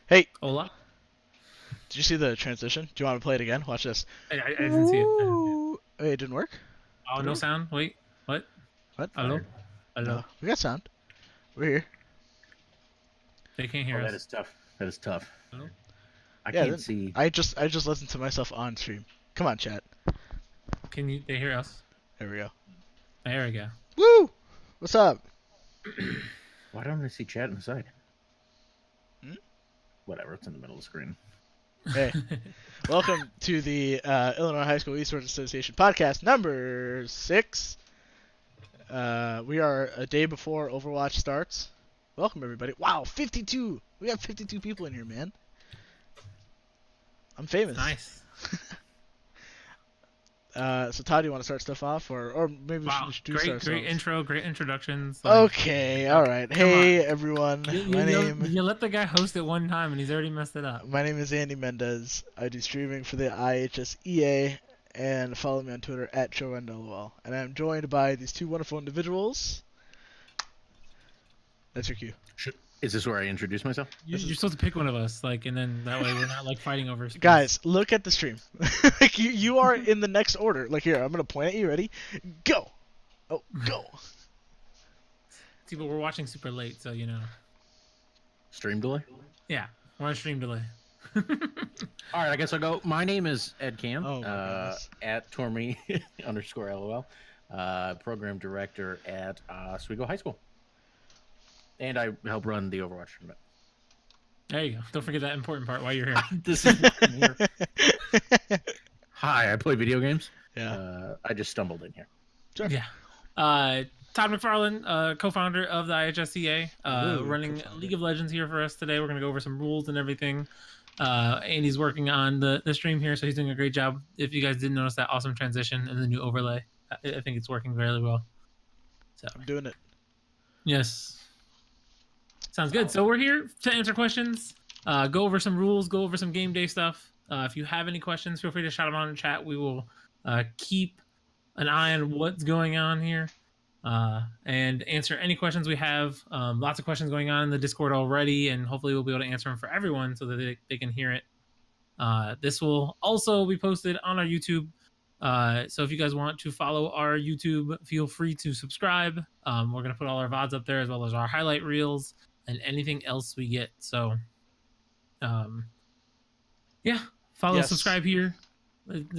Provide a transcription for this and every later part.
Hey, Hola? did you see the transition? Do you want to play it again? Watch this. I didn't see it. I didn't see it. Woo! Wait, it didn't work? Oh, Did it no work? sound. Wait. What? What? Hello? Fired. Hello? No. We got sound. We're here. They can't Oh, hear that us. is tough. That is tough. Hello? I Yeah, can't then see. I just listened to myself on stream. Come on, chat. Can you? They hear us? There we go. There we go. Woo! What's up? Why don't I see chat on the side? Hmm? Whatever. It's in the middle of the screen. Hey, welcome to the Illinois High School eSports Association podcast number 6. We are a day before Overwatch starts. Welcome everybody. Wow, 52. We got 52 people in here, man. I'm famous. Nice. So Todd, do you want to start stuff off, or maybe we Wow. should introduce Great ourselves? intro. Great introductions. Okay, all right. Come Hey on. everyone, You, my you, name you let the guy host it one time and he's already messed it up. my name is Andy Mendez. I do streaming for the IHSEA, and follow me on Twitter at @ShowRunLOL. And I'm joined by these two wonderful individuals. That's your cue. Is this where I introduce myself? You're supposed to pick one of us, and then that way we're not fighting over space. Guys, look at the stream. Like you are in the next order. Like here, I'm gonna point at you. Ready? Go. Oh, go. See, but we're watching super late, so you know. Stream delay? Yeah, we're on stream delay. All right, I guess I'll go. My name is Ed Cam. Oh, my goodness. At Tormy _LOL. Program director at Oswego High School. And I help run the Overwatch tournament. There you go. Don't forget that important part while you're here. This is why I'm here. Hi, I play video games. Yeah. I just stumbled in here. Sure. Yeah. Todd McFarlane, co-founder of the IHSEA, running co-founder. League of Legends here for us today. We're going to go over some rules and everything. Andy's working on the stream here, so he's doing a great job. If you guys didn't notice that awesome transition and the new overlay, I think it's working very well. So I'm doing it. yes. Sounds good. So we're here to answer questions, go over some rules, go over some game day stuff. If you have any questions, feel free to shout them out in the chat. We will keep an eye on what's going on here and answer any questions we have. Lots of questions going on in the Discord already, and hopefully we'll be able to answer them for everyone so that they can hear it. This will also be posted on our YouTube. So if you guys want to follow our YouTube, feel free to subscribe. We're going to put all our VODs up there as well as our highlight reels and anything else we get. So, yeah, follow, Yes. subscribe here,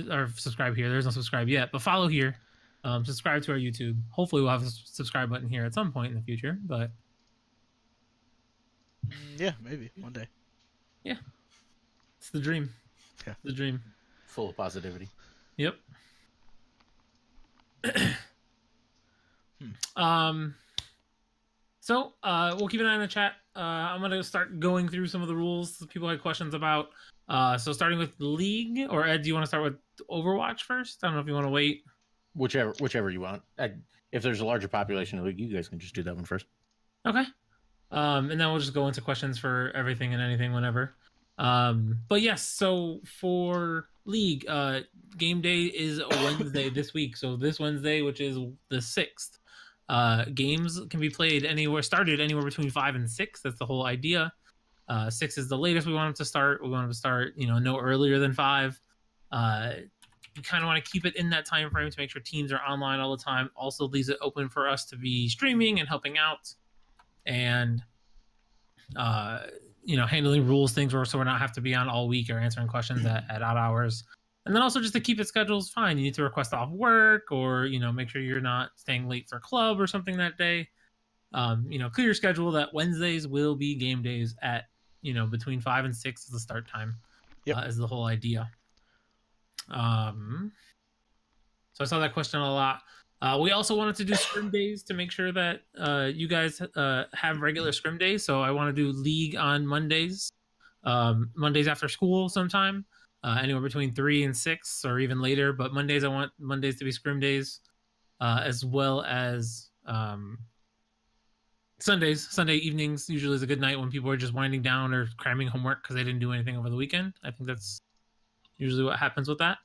or subscribe here. There's no subscribe yet, but follow here. Subscribe to our YouTube. Hopefully, we'll have a subscribe button here at some point in the future. But Yeah, maybe one day. it's the dream. Yeah. The dream. Full of positivity. Yep. So we'll keep an eye on the chat. I'm gonna start going through some of the rules that people had questions about. So starting with League, or Ed, do you want to start with Overwatch first? I don't know if you want to wait. Whichever you want. If there's a larger population of the league, you guys can just do that one first. Okay. And then we'll just go into questions for everything and anything whenever. But yes, so for League, game day is Wednesday this week. So this Wednesday, which is the 6th. Games can be started anywhere between 5 and 6. That's the whole idea. 6 is the latest we want them to start. We want them to start, no earlier than 5. We kind of want to keep it in that time frame to make sure teams are online all the time. Also leaves it open for us to be streaming and helping out, and handling rules things, so we're not have to be on all week or answering questions at odd hours. And then also just to keep it schedules fine. You need to request off work, or make sure you're not staying late for club or something that day. Clear your schedule that Wednesdays will be game days at between 5 and 6 is the start time. Yep. Is the whole idea. So I saw that question a lot. We also wanted to do scrim days to make sure that you guys have regular scrim days. So I want to do League on Mondays, Mondays after school sometime, anywhere between 3 and 6 or even later. But Mondays, I want Mondays to be scrim days, as well as Sundays. Sunday evenings usually is a good night when people are just winding down or cramming homework because they didn't do anything over the weekend. I think that's usually what happens with that.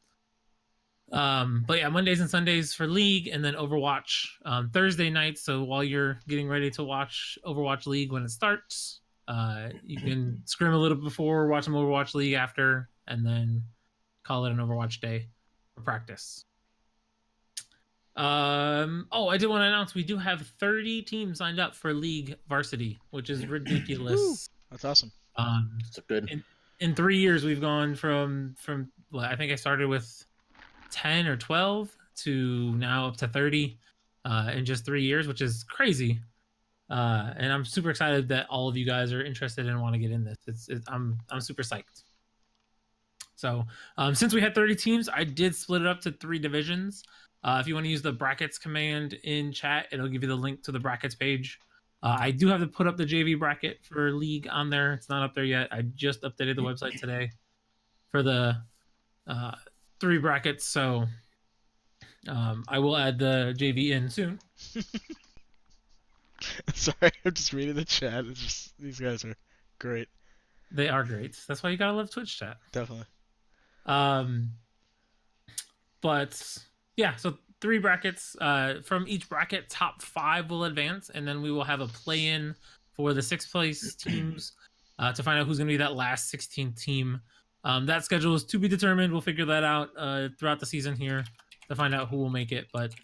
But yeah, Mondays and Sundays for League, and then Overwatch Thursday nights. So while you're getting ready to watch Overwatch League when it starts, You can scrim a little before, watch some Overwatch League after, and then call it an Overwatch day for practice. Oh, I did want to announce we do have 30 teams signed up for League Varsity, which is ridiculous. That's awesome. It's good. In 3 years, we've gone from well, I think I started with 10 or 12 to now up to 30 in just 3 years, which is crazy. And I'm super excited that all of you guys are interested and want to get in this. I'm super psyched. So since we had 30 teams, I did split it up to 3 divisions. If you want to use the brackets command in chat, it'll give you the link to the brackets page. I do have to put up the JV bracket for League on there. It's not up there yet. I just updated the website today for the 3 brackets. So I will add the JV in soon. Sorry, I'm just reading the chat. It's just these guys are great. They are great. That's why you gotta love Twitch chat. Definitely. But yeah, so 3 brackets. From each bracket, top 5 will advance, and then we will have a play-in for the 6th place teams to find out who's going to be that last 16th team. That schedule is to be determined. We'll figure that out throughout the season here to find out who will make it. But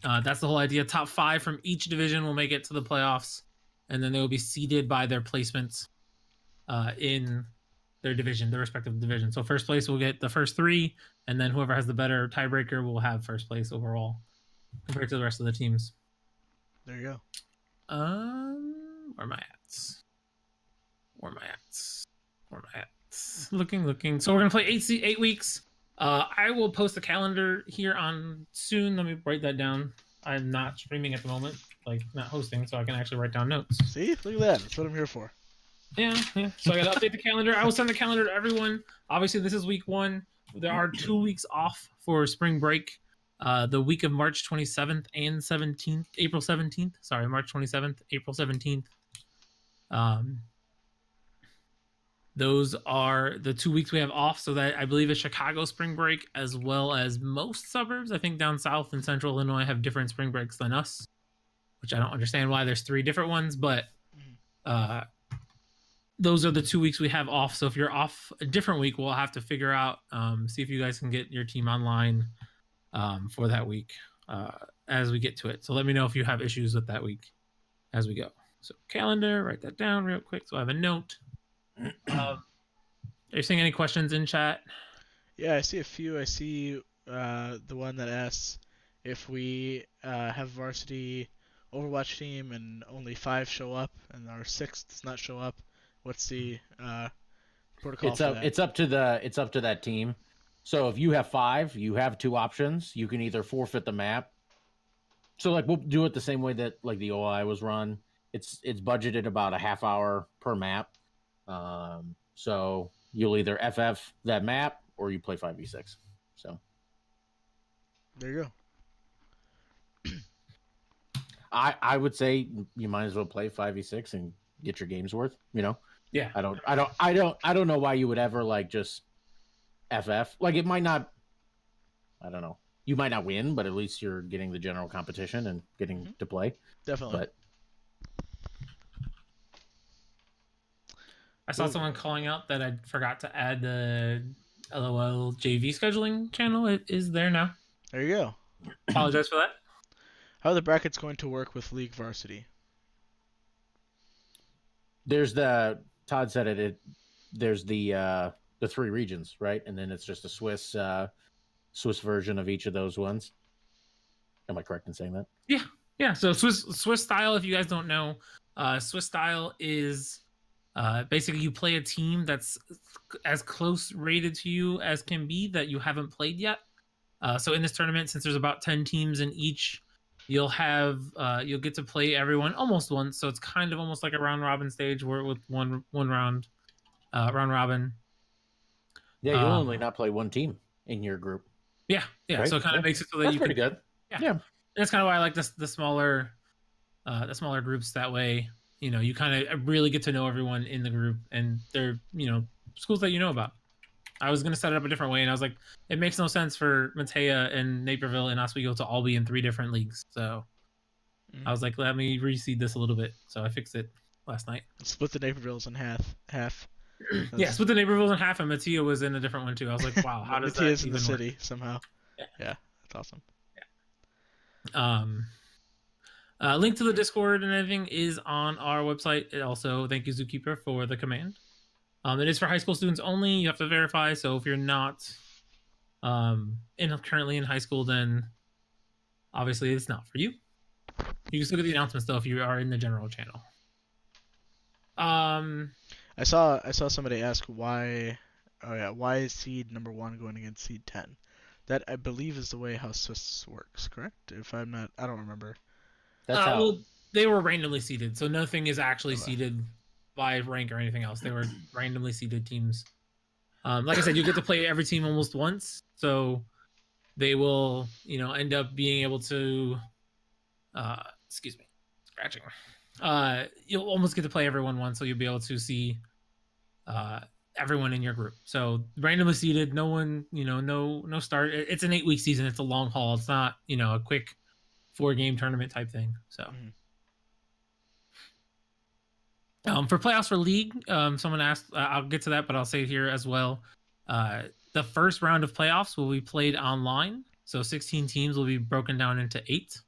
that's the whole idea. Top 5 from each division will make it to the playoffs, and then they will be seeded by their placements in their division, their respective division. So first place will get the first 3, and then whoever has the better tiebreaker will have first place overall compared to the rest of the teams. There you go. Where am I at? Looking. So we're gonna play 8 weeks. I will post the calendar here on soon. Let me write that down. I'm not streaming at the moment, like not hosting, so I can actually write down notes. See, look at that. That's what I'm here for. Yeah. So I gotta update the calendar. I will send the calendar to everyone. Obviously, this is week 1. There are 2 weeks off for spring break. The week of March 27th and 17th, April 17th. Sorry, March 27th, April 17th. Those are the 2 weeks we have off. So that I believe is Chicago spring break, as well as most suburbs. I think down south and central Illinois have different spring breaks than us, which I don't understand why there's 3 different ones, but those are the 2 weeks we have off. So if you're off a different week, we'll have to figure out, see if you guys can get your team online for that week as we get to it. So let me know if you have issues with that week as we go. So calendar, write that down real quick so I have a note. Are you seeing any questions in chat? Yeah, I see a few. I see the one that asks if we have varsity Overwatch team and only 5 show up and our 6th does not show up. What's the protocol for that? It's up to that team. So if you have 5, you have 2 options. You can either forfeit the map. So like we'll do it the same way that like the OI was run. It's budgeted about a half hour per map. So you'll either FF that map or you play 5v6. So there you go. I would say you might as well play 5v6 and get your game's worth, you know? Yeah. I don't know why you would ever like just FF. Like it might not, I don't know. You might not win, but at least you're getting the general competition and getting to play. Definitely. But I saw someone calling out that I forgot to add the LOL JV scheduling channel. It is there now. There you go. Apologize for that. How are the brackets going to work with League Varsity? there's Todd said it. There's the 3 regions, right? And then it's just a Swiss version of each of those ones. Am I correct in saying that? Yeah. So Swiss style, if you guys don't know, Swiss style is basically you play a team that's as close rated to you as can be that you haven't played yet. So in this tournament, since there's about 10 teams in each, you'll get to play everyone almost once. So it's kind of almost like a round robin stage where with one round robin. Yeah, you'll only not play one team in your group. Yeah. Right? So it kind of makes it so that That's you pretty can, good. Yeah. That's kind of why I like the smaller groups. That way, you kind of really get to know everyone in the group, and they're schools that you know about. I was gonna set it up a different way, and I was like, it makes no sense for Matea and Naperville and Oswego to all be in 3 different leagues. So I was like, let me reseed this a little bit. So I fixed it last night. Split the Napervilles in half. Yeah, split the Napervilles in half, and Mattia was in a different one too. I was like, wow, how does Mattia's that in the even city work? somehow. Yeah. Yeah, that's awesome. Link to the Discord and everything is on our website. And also, thank you, Zookeeper, for the command. It is for high school students only. You have to verify. So if you're not currently in high school, then obviously it's not for you. You can still get the announcements though if you are in the general channel. I saw somebody ask why. Oh yeah, why is seed number 1 going against seed 10? That I believe is the way how Swiss works. Correct? If I'm not, I don't remember. That's how. Well, they were randomly seeded, so nothing is actually Okay. seeded by rank or anything else. They were randomly seeded teams. Like I said, you get to play every team almost once, so they will, end up being able to. Excuse me, scratching. You'll almost get to play everyone once, so you'll be able to see everyone in your group. So randomly seeded, no one, no start. It's an 8-week season. It's a long haul. It's not, a quick 4-game tournament type thing. So. For playoffs for league, someone asked, I'll get to that, but I'll say it here as well. The first round of playoffs will be played online. So 16 teams will be broken down into 8.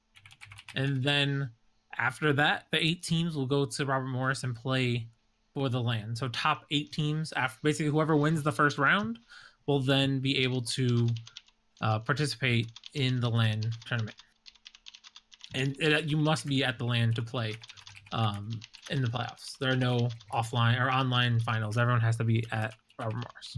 And then after that, the 8 teams will go to Robert Morris and play for the LAN. So top 8 teams, after basically whoever wins the first round, will then be able to participate in the LAN tournament. And you must be at the LAN to play in the playoffs. There are no offline or online finals. Everyone has to be at Robert Morris.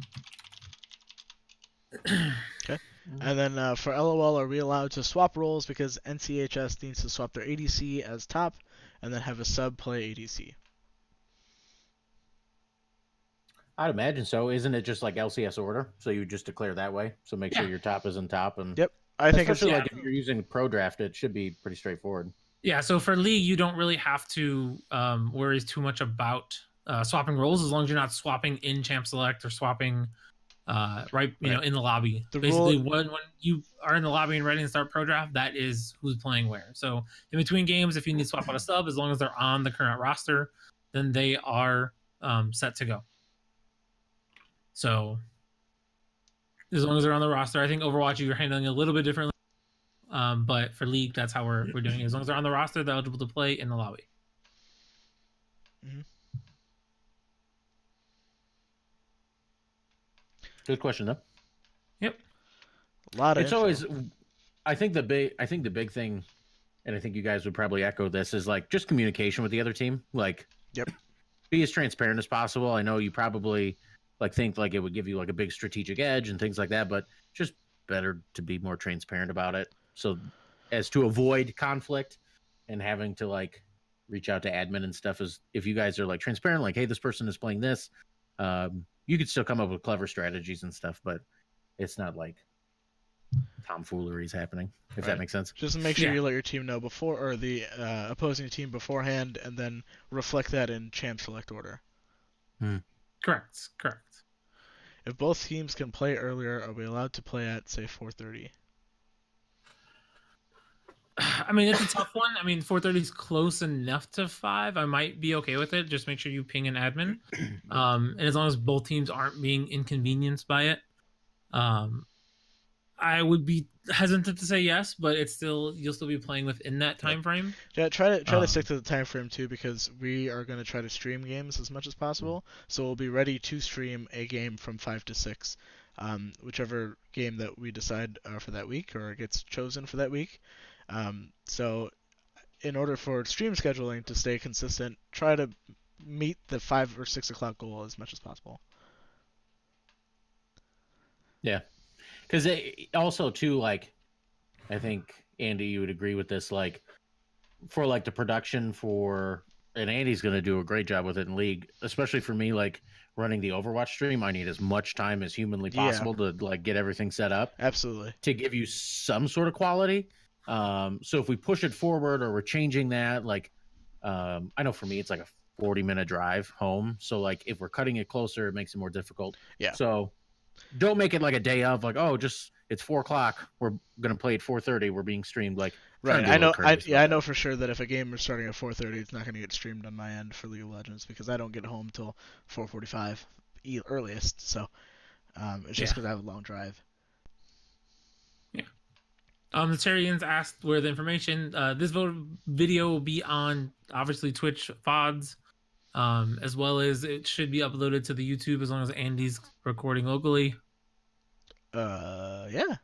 Okay. And then for LOL, are we allowed to swap roles because NCHS needs to swap their ADC as top and then have a sub play ADC? I'd imagine so. Isn't it just like LCS order? So you just declare that way. So make sure your top is in top. And Yep. I think especially like if you're using Pro Draft, it should be pretty straightforward. Yeah, so for League, you don't really have to worry too much about swapping roles as long as you're not swapping in Champ Select or swapping in the lobby. Basically, when you are in the lobby and ready to start Pro Draft, that is who's playing where. So in between games, if you need to swap out a sub, as long as they're on the current roster, then they are set to go. So as long as they're on the roster, I think Overwatch you're handling a little bit differently. But for League, that's how we're doing it. As long as they're on the roster, they're eligible to play in the lobby. Mm-hmm. Good question, though. Yep. A lot of it's info. always. I think the big thing, and I think you guys would probably echo this, is like just communication with the other team. Like, yep. Be as transparent as possible. I know you probably think like it would give you like a big strategic edge and things like that, but just better to be more transparent about it. So as to avoid conflict and having to like reach out to admin and stuff, is if you guys are like transparent, like, hey, this person is playing this, you could still come up with clever strategies and stuff, but it's not like tomfoolery is happening, if that makes sense. Just make sure you let your team know before, or the opposing team beforehand, and then reflect that in Champ Select order. Correct. If both teams can play earlier, are we allowed to play at, say, 4:30? I mean, it's a tough one. I mean, 4:30 is close enough to 5. I might be okay with it. Just make sure you ping an admin. And as long as both teams aren't being inconvenienced by it, I would be hesitant to say yes, but you'll still be playing within that time frame. Yeah, try to stick to the time frame too, because we are going to try to stream games as much as possible. So we'll be ready to stream a game from 5 to 6, whichever game that we decide for that week or gets chosen for that week. So in order for stream scheduling to stay consistent, try to meet the 5 or 6 o'clock goal as much as possible. Yeah. Because also, too, like, I think, Andy, you would agree with this, like, for, like, the production and Andy's going to do a great job with it in League, especially for me, like, running the Overwatch stream, I need as much time as humanly possible to, like, get everything set up. Absolutely. To give you some sort of quality. So if we push it forward or we're changing that, like, I know for me, it's like a 40-minute drive home. So, like, if we're cutting it closer, it makes it more difficult. Yeah. So don't make it like a day of, like, oh, just it's 4 o'clock. We're gonna play at 4:30. We're being streamed. Like, trying Right. to be I a little know. courteous about I know that. for sure that if a game is starting at 4:30, it's not going to get streamed on my end for League of Legends because I don't get home till 4:45 earliest. So it's just Yeah. because I have a long drive. The Tyrians asked where the information. This video will be on obviously Twitch VODs, as well as it should be uploaded to the YouTube as long as Andy's recording locally. Yeah.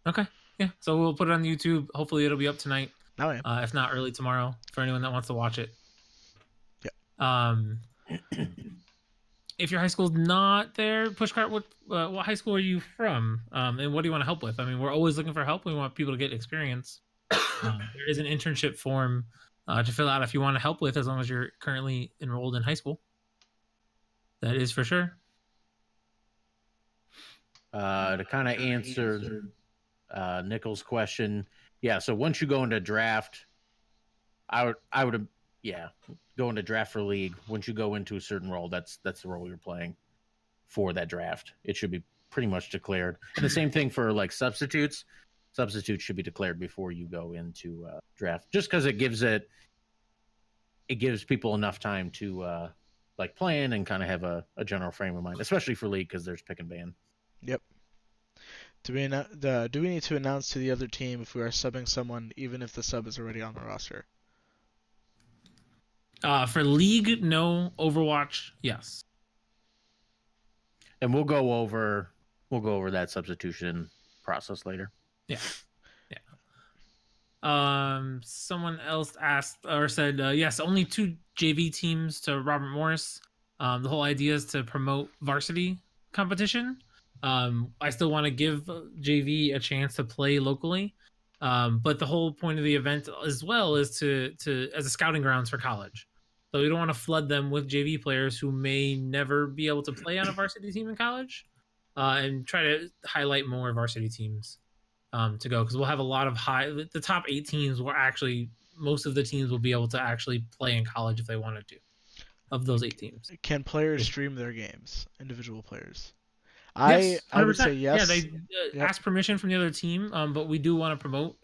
Okay. Yeah. So we'll put it on YouTube. Hopefully it'll be up tonight. Now I am. If not early tomorrow for anyone that wants to watch it. Yeah. If your high school's not there, Pushcart, what high school are you from? And what do you want to help with? I mean, we're always looking for help. We want people to get experience. There is an internship form to fill out if you want to help with, as long as you're currently enrolled in high school. That is for sure. To kind of answer Nichols' question, yeah. So once you go into draft, I would go into draft for league. Once you go into a certain role, that's the role you're playing for that draft. It should be pretty much declared. And the same thing for like substitutes. Substitutes should be declared before you go into draft, just because it gives people enough time to like plan and kind of have a general frame of mind, especially for league because there's pick and ban. Yep. Do we need to announce to the other team if we are subbing someone, even if the sub is already on the roster? For League, no. Overwatch, yes. And we'll go over that substitution process later. Yeah. Someone else asked or said, yes, only 2 JV teams to Robert Morris. The whole idea is to promote varsity competition. I still want to give JV a chance to play locally. But the whole point of the event as well is to as a scouting grounds for college. So we don't want to flood them with JV players who may never be able to play on a varsity team in college, and try to highlight more varsity teams to go, because we'll have a lot of the top 8 teams will actually, most of the teams will be able to actually play in college if they wanted to, of those 8 teams. Can players stream their games? Individual players? Yes, I would say 100%. yes. Yeah, they ask permission from the other team, but we do want to promote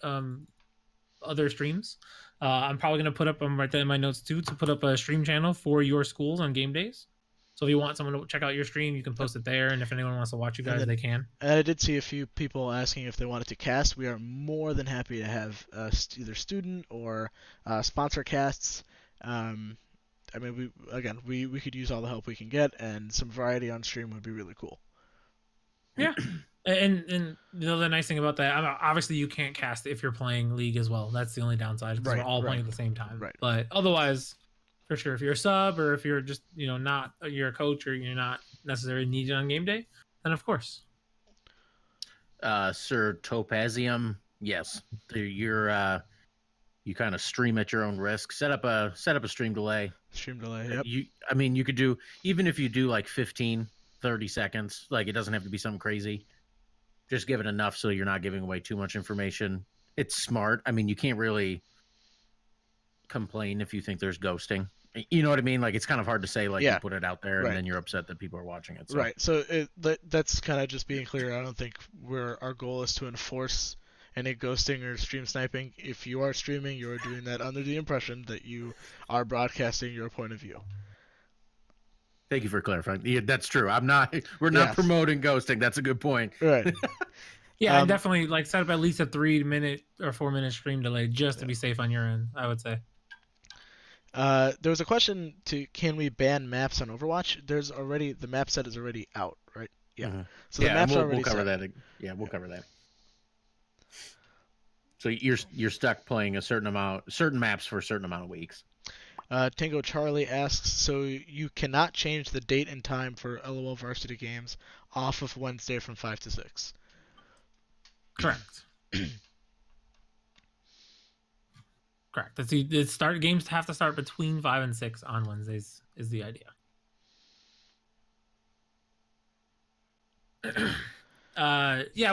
other streams. I'm probably going to put up, I'm right there in my notes too, to put up a stream channel for your schools on game days. So if you want someone to check out your stream, you can post it there, and if anyone wants to watch you guys, they can. And I did see a few people asking if they wanted to cast. We are more than happy to have either student or sponsor casts. I mean, we could use all the help we can get, and some variety on stream would be really cool. Yeah. And the nice thing about that, obviously you can't cast if you're playing league as well. That's the only downside, because we're all playing at the same time. Right. But otherwise, for sure, if you're a sub, or if you're just not, you're a coach, or you're not necessarily needed on game day, then of course. Sir Topazium, yes, you kind of stream at your own risk. Set up a stream delay. Yep. You could do, even if you do like 15, 30 seconds, like it doesn't have to be something crazy. Just give it enough so you're not giving away too much information. It's smart. I mean, you can't really complain if you think there's ghosting. You know what I mean? Like, it's kind of hard to say, like, you put it out there and then you're upset that people are watching it. So. Right. So that's kind of just being clear. I don't think our goal is to enforce any ghosting or stream sniping. If you are streaming, you are doing that under the impression that you are broadcasting your point of view. Thank you for clarifying. Yeah, that's true. We're not promoting ghosting. That's a good point. Right. Yeah, I definitely set up at least a 3-minute or 4-minute stream delay just to be safe on your end, I would say. There was a question can we ban maps on Overwatch? The map set is already out, right? Yeah. Mm-hmm. So the map's already we'll cover set. that. Yeah, we'll cover that. So you're stuck playing certain maps for a certain amount of weeks. Tango Charlie asks, so you cannot change the date and time for LOL Varsity games off of Wednesday from 5 to 6. Correct. Correct. Games have to start between 5 and 6 on Wednesdays is the idea.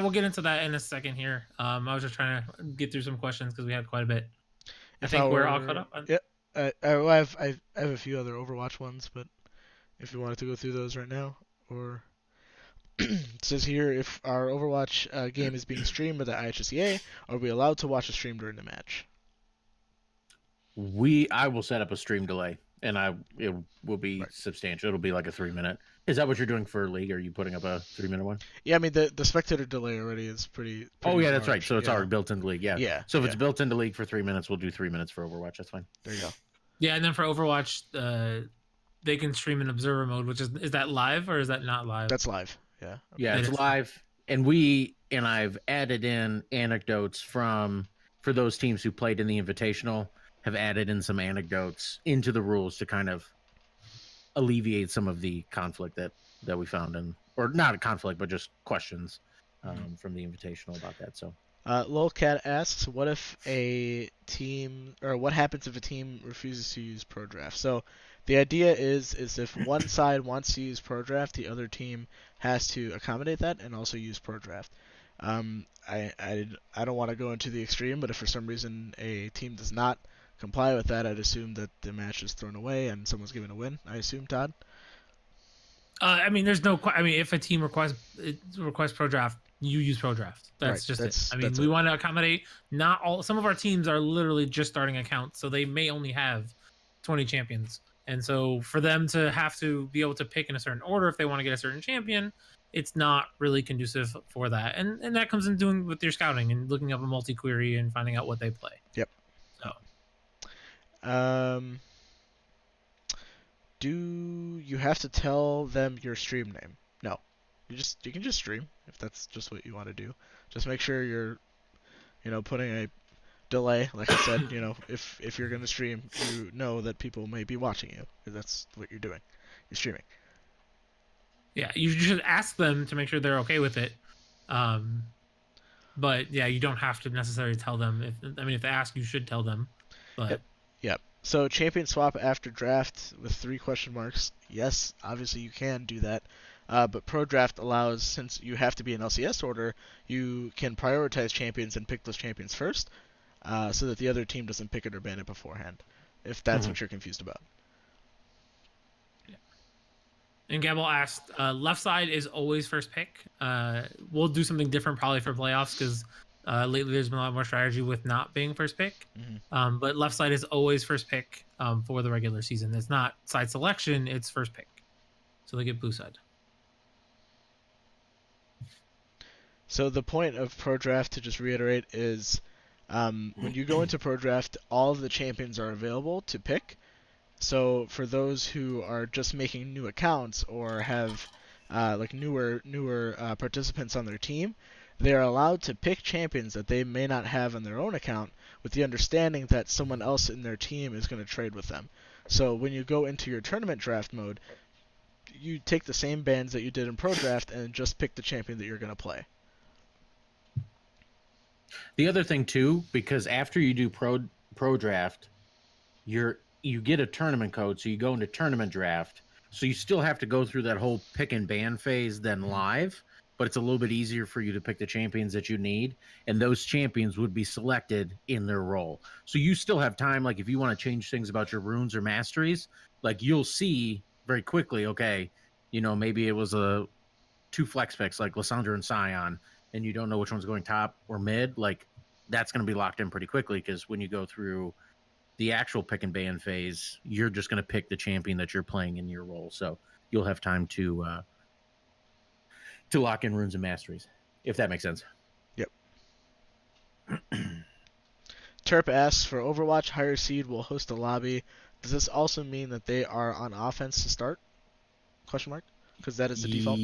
We'll get into that in a second here. I was just trying to get through some questions because we had quite a bit. I think we're all caught up. Yep. I have a few other Overwatch ones, but if you wanted to go through those right now, or It says here, if our Overwatch game is being streamed by the IHSEA, are we allowed to watch a stream during the match? I will set up a stream delay, and it will be Right. substantial. It'll be like a 3-minute. Is that what you're doing for League? Are you putting up a 3-minute one? Yeah, I mean the spectator delay already is pretty Oh yeah, that's large. right. So it's yeah. already built into League. Yeah. Yeah. So if it's built into League for 3 minutes, we'll do 3 minutes for Overwatch. That's fine. There you go. Yeah, and then for Overwatch, they can stream in observer mode, which is that live or is that not live? That's live. Yeah. Yeah, It it's is. live, and I've added in anecdotes for those teams who played in the Invitational. Have added in some anecdotes into the rules to kind of alleviate some of the conflict that we found or not a conflict, but just questions from the Invitational about that. So Lolcat asks, what if a team, or what happens if a team refuses to use Pro Draft? So the idea is if one side wants to use Pro Draft, the other team has to accommodate that and also use Pro Draft. I don't want to go into the extreme, but if for some reason a team does not comply with that, I'd assume that the match is thrown away and someone's given a win. I assume, Todd. I mean, there's no. I mean, if a team requests Pro Draft, you use Pro Draft. That's Right, just that's- it. I mean, that's we it. want to accommodate. Not all. Some of our teams are literally just starting accounts, so they may only have 20 champions. And so for them to have to be able to pick in a certain order if they want to get a certain champion, it's not really conducive for that. And that comes in doing with your scouting and looking up a multi-query and finding out what they play. Yep. So Do you have to tell them your stream name? No. You can just stream if that's just what you want to do. Just make sure you're, putting a delay, like I said. If you're gonna stream, you know that people may be watching you. 'Cause that's what you're doing. You're streaming. yeah, you should ask them to make sure they're okay with it. But yeah, you don't have to necessarily tell them. If they ask, you should tell them. But Yep. So champion swap after draft with 3 question marks. Yes, obviously you can do that. But Pro Draft allows, since you have to be in LCS order, you can prioritize champions and pick those champions first, so that the other team doesn't pick it or ban it beforehand, if that's what you're confused about. And Gabble asked, left side is always first pick. We'll do something different probably for playoffs because lately there's been a lot more strategy with not being first pick. Mm-hmm. But left side is always first pick for the regular season. It's not side selection, it's first pick. So they get blue side. So the point of Pro Draft, to just reiterate, is when you go into Pro Draft, all of the champions are available to pick. So for those who are just making new accounts or have newer participants on their team, they are allowed to pick champions that they may not have on their own account, with the understanding that someone else in their team is going to trade with them. So when you go into your tournament draft mode, you take the same bans that you did in Pro Draft and just pick the champion that you're going to play. the other thing too, because after you do pro draft, you get a tournament code, so you go into tournament draft. So you still have to go through that whole pick and ban phase then live, but it's a little bit easier for you to pick the champions that you need, and those champions would be selected in their role. So you still have time, like if you want to change things about your runes or masteries, like you'll see very quickly, okay, maybe it was 2 flex picks like Lysandra and Scion, and you don't know which one's going top or mid, like that's going to be locked in pretty quickly, because when you go through the actual pick and ban phase, you're just going to pick the champion that you're playing in your role. So you'll have time to lock in runes and masteries, if that makes sense. Yep. Terp asks, for Overwatch, higher seed will host a lobby. Does this also mean that they are on offense to start? Question mark? Because that is the default.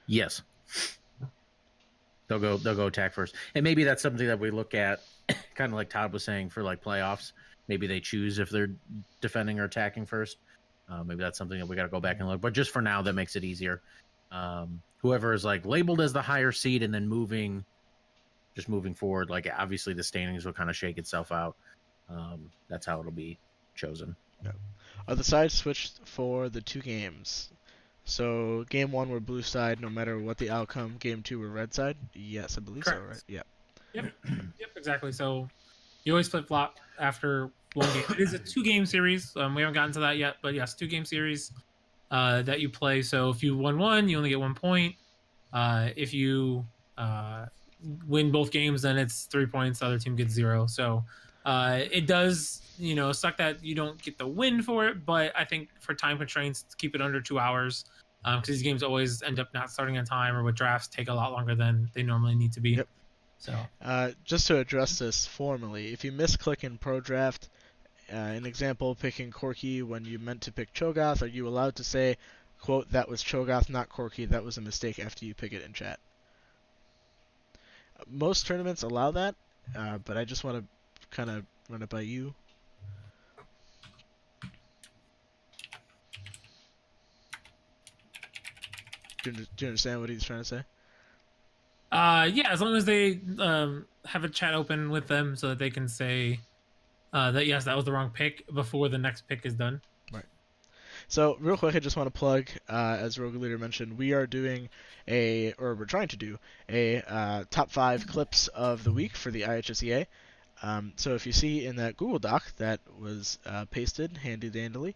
Yes. They'll go attack first. And maybe that's something that we look at, kind of like Todd was saying, for like playoffs. Maybe they choose if they're defending or attacking first. Maybe that's something that we got to go back and look. But just for now, that makes it easier. Whoever is like labeled as the higher seed and then moving forward, like obviously the standings will kind of shake itself out. That's how it'll be chosen. Are the sides switched for the 2 games? So game 1 were blue side, no matter what the outcome. Game 2 were red side. Yes, I believe Correct. so. Right? Yep. Yep, exactly. So you always flip flop after one game. It is a 2-game series. We haven't gotten to that yet, but yes, 2-game series that you play. So if you won 1, you only get 1 point. If you win both games, then it's 3 points. The other team gets 0. So it does, suck that you don't get the win for it. But I think for time constraints, to keep it under 2 hours, because these games always end up not starting on time, or with drafts take a lot longer than they normally need to be. Yep. So just to address this formally, if you misclick in Pro Draft, an example, picking Corki when you meant to pick Cho'Gath, are you allowed to say, quote, that was Cho'Gath, not Corki, that was a mistake after you pick it in chat? Most tournaments allow that, but I just want to kind of run it by you. Do you understand what he's trying to say? yeah, as long as they have a chat open with them so that they can say that yes, that was the wrong pick before the next pick is done. Right. So real quick, I just want to plug, as Rogue Leader mentioned, we're trying to do a top 5 clips of the week for the IHSEA. So if you see in that Google Doc that was pasted handy-dandily,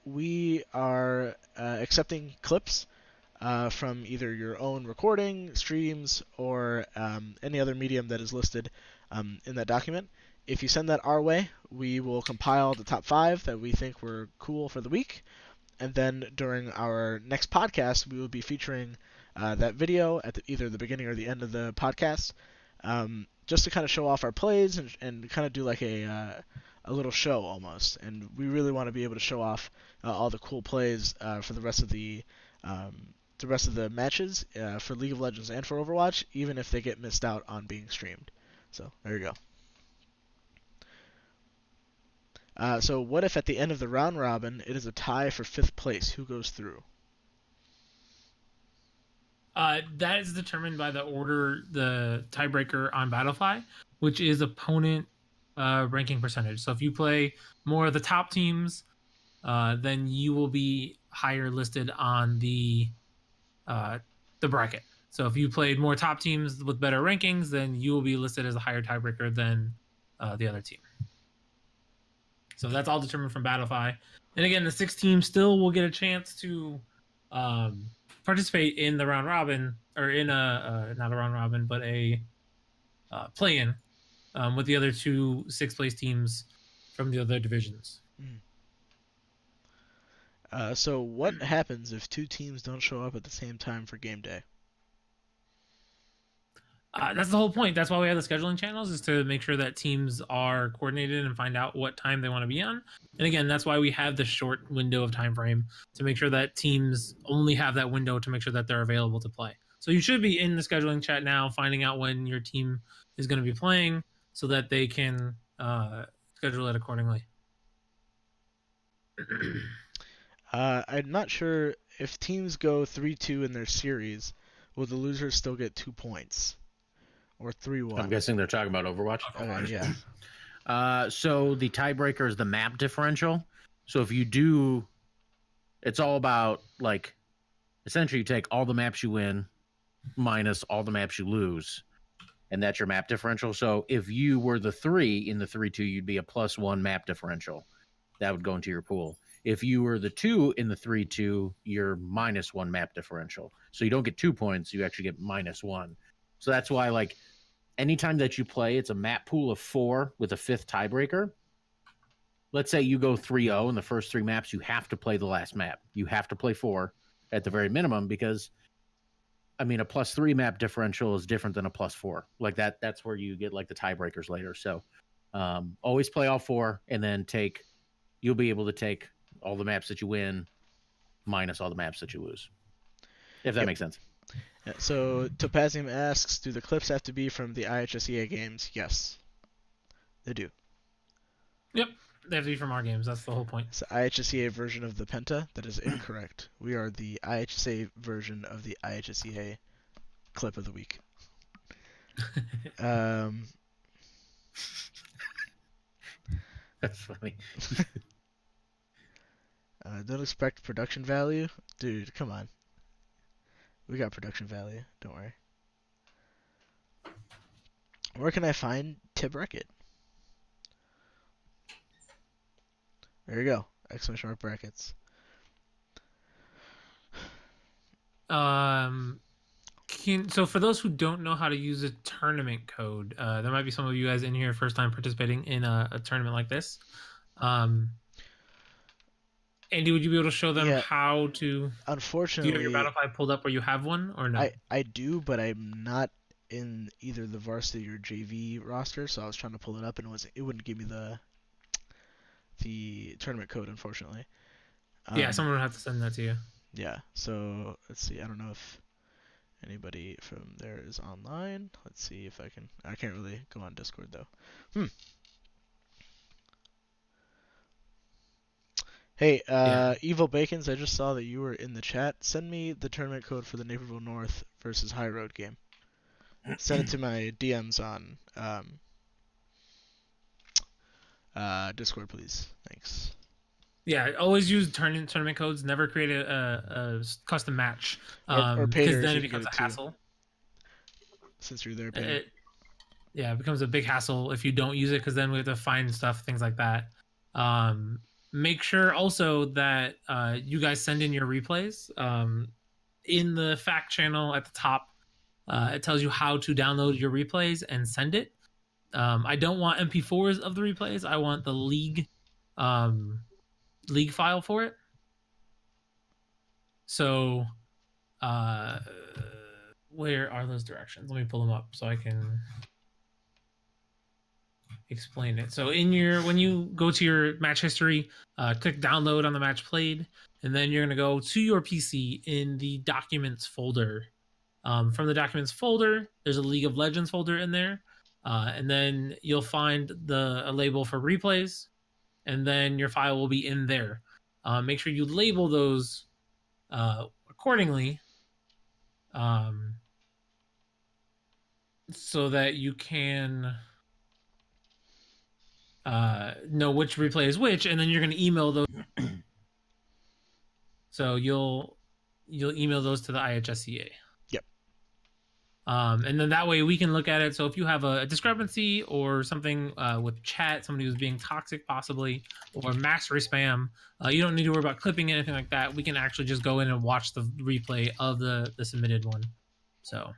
we are accepting clips from either your own recording, streams, or any other medium that is listed in that document. If you send that our way, we will compile the top 5 that we think were cool for the week, and then during our next podcast, we will be featuring that video at either the beginning or the end of the podcast, just to kind of show off our plays and kind of do like a little show almost. And we really want to be able to show off all the cool plays for the rest of the matches for League of Legends and for Overwatch, even if they get missed out on being streamed. So there you go. So what if at the end of the round robin it is a tie for 5th place? Who goes through? That is determined by the tiebreaker on Battlefy, which is opponent ranking percentage. So if you play more of the top teams, then you will be higher listed on the bracket. So if you played more top teams with better rankings, then you will be listed as a higher tiebreaker than the other team. So that's all determined from Battlefy. And again, the 6 teams still will get a chance to participate in the round robin, or in not a round robin, but a play-in with the other 2 6th place teams from the other divisions. So what happens if 2 teams don't show up at the same time for game day? That's the whole point. That's why we have the scheduling channels, is to make sure that teams are coordinated and find out what time they want to be on. And again, that's why we have the short window of time frame, to make sure that teams only have that window to make sure that they're available to play. So you should be in the scheduling chat now, finding out when your team is going to be playing, so that they can schedule it accordingly. I'm not sure if teams go 3-2 in their series, will the losers still get 2 points? Or 3-1? I'm guessing they're talking about Overwatch. Okay, yeah. So the tiebreaker is the map differential. So if you do, it's all about, like, essentially you take all the maps you win minus all the maps you lose, and that's your map differential. So if you were the 3 in the 3-2, you'd be a +1 map differential. That would go into your pool. If you were the 2 in the 3-2, you're -1 map differential. So you don't get 2 points, you actually get -1. So that's why, like, anytime that you play, it's a map pool of 4 with a 5th tiebreaker. Let's say you go 3-0 in the first 3 maps, you have to play the last map. You have to play 4 at the very minimum, because, I mean, a +3 map differential is different than a +4. Like that's where you get, like, the tiebreakers later. So always play all 4, and then you'll be able to take all the maps that you win minus all the maps that you lose. If that makes sense. Yeah, so Topazium asks, do the clips have to be from the IHSEA games? Yes, they do. Yep, they have to be from our games. That's the whole point. It's the IHSEA version of the Penta. That is incorrect. We are the IHSA version of the IHSEA clip of the week. That's funny. Don't expect production value. Dude, come on. We got production value. Don't worry. Where can I find Tibracket? There you go. Exclamation mark brackets. So for those who don't know how to use a tournament code, there might be some of you guys in here first time participating in a tournament like this. Andy, would you be able to show them Yeah. how to? Do you have your Unfortunately, Battlefy pulled up, or you have one, or no? I do, but I'm not in either the varsity or JV roster, so I was trying to pull it up and it wouldn't give me the tournament code, unfortunately. Yeah, someone would have to send that to you. Yeah. So let's see. I don't know if anybody from there is online. Let's see if I can. I can't really go on Discord though. Hey, Yeah. Evil Bacons, I just saw that you were in the chat. Send me the tournament code for the Naperville North versus High Road game. Send it to my DMs on Discord, please. Thanks. Yeah, always use tournament codes. Never create a custom match, Or because Paters, then you it can get becomes it a too, hassle. since you're there, Pater. Yeah, it becomes a big hassle if you don't use it, because then we have to find stuff, things like that. Make sure also that you guys send in your replays. In the fact channel at the top, it tells you how to download your replays and send it. I don't want MP4s of the replays. I want the league file for it. So, where are those directions? Let me pull them up so I can explain it. So when you go to your match history, click download on the match played, and then you're gonna go to your PC in the documents folder. From the documents folder, there's a League of Legends folder in there, and then you'll find a label for replays, and then your file will be in there. Make sure you label those accordingly, so that you can know which replay is which, and then you're going to email those. So you'll email those to the IHSEA. Yep. And then that way we can look at it. So if you have a discrepancy or something with chat, somebody who's being toxic possibly, or mastery spam, you don't need to worry about clipping anything like that. We can actually just go in and watch the replay of the submitted one. So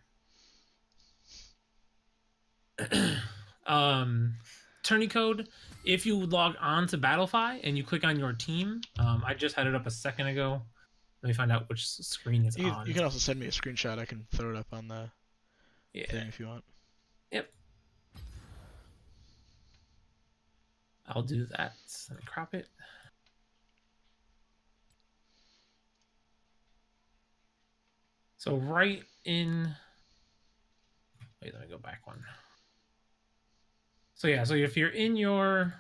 tourney code, if you log on to Battlefy and you click on your team, I just had it up a second ago. Let me find out which screen it's on. You can also send me a screenshot. I can throw it up on the thing if you want. Yep. I'll do that. Let me crop it. So right in... Wait, let me go back one. So yeah, so if you're in your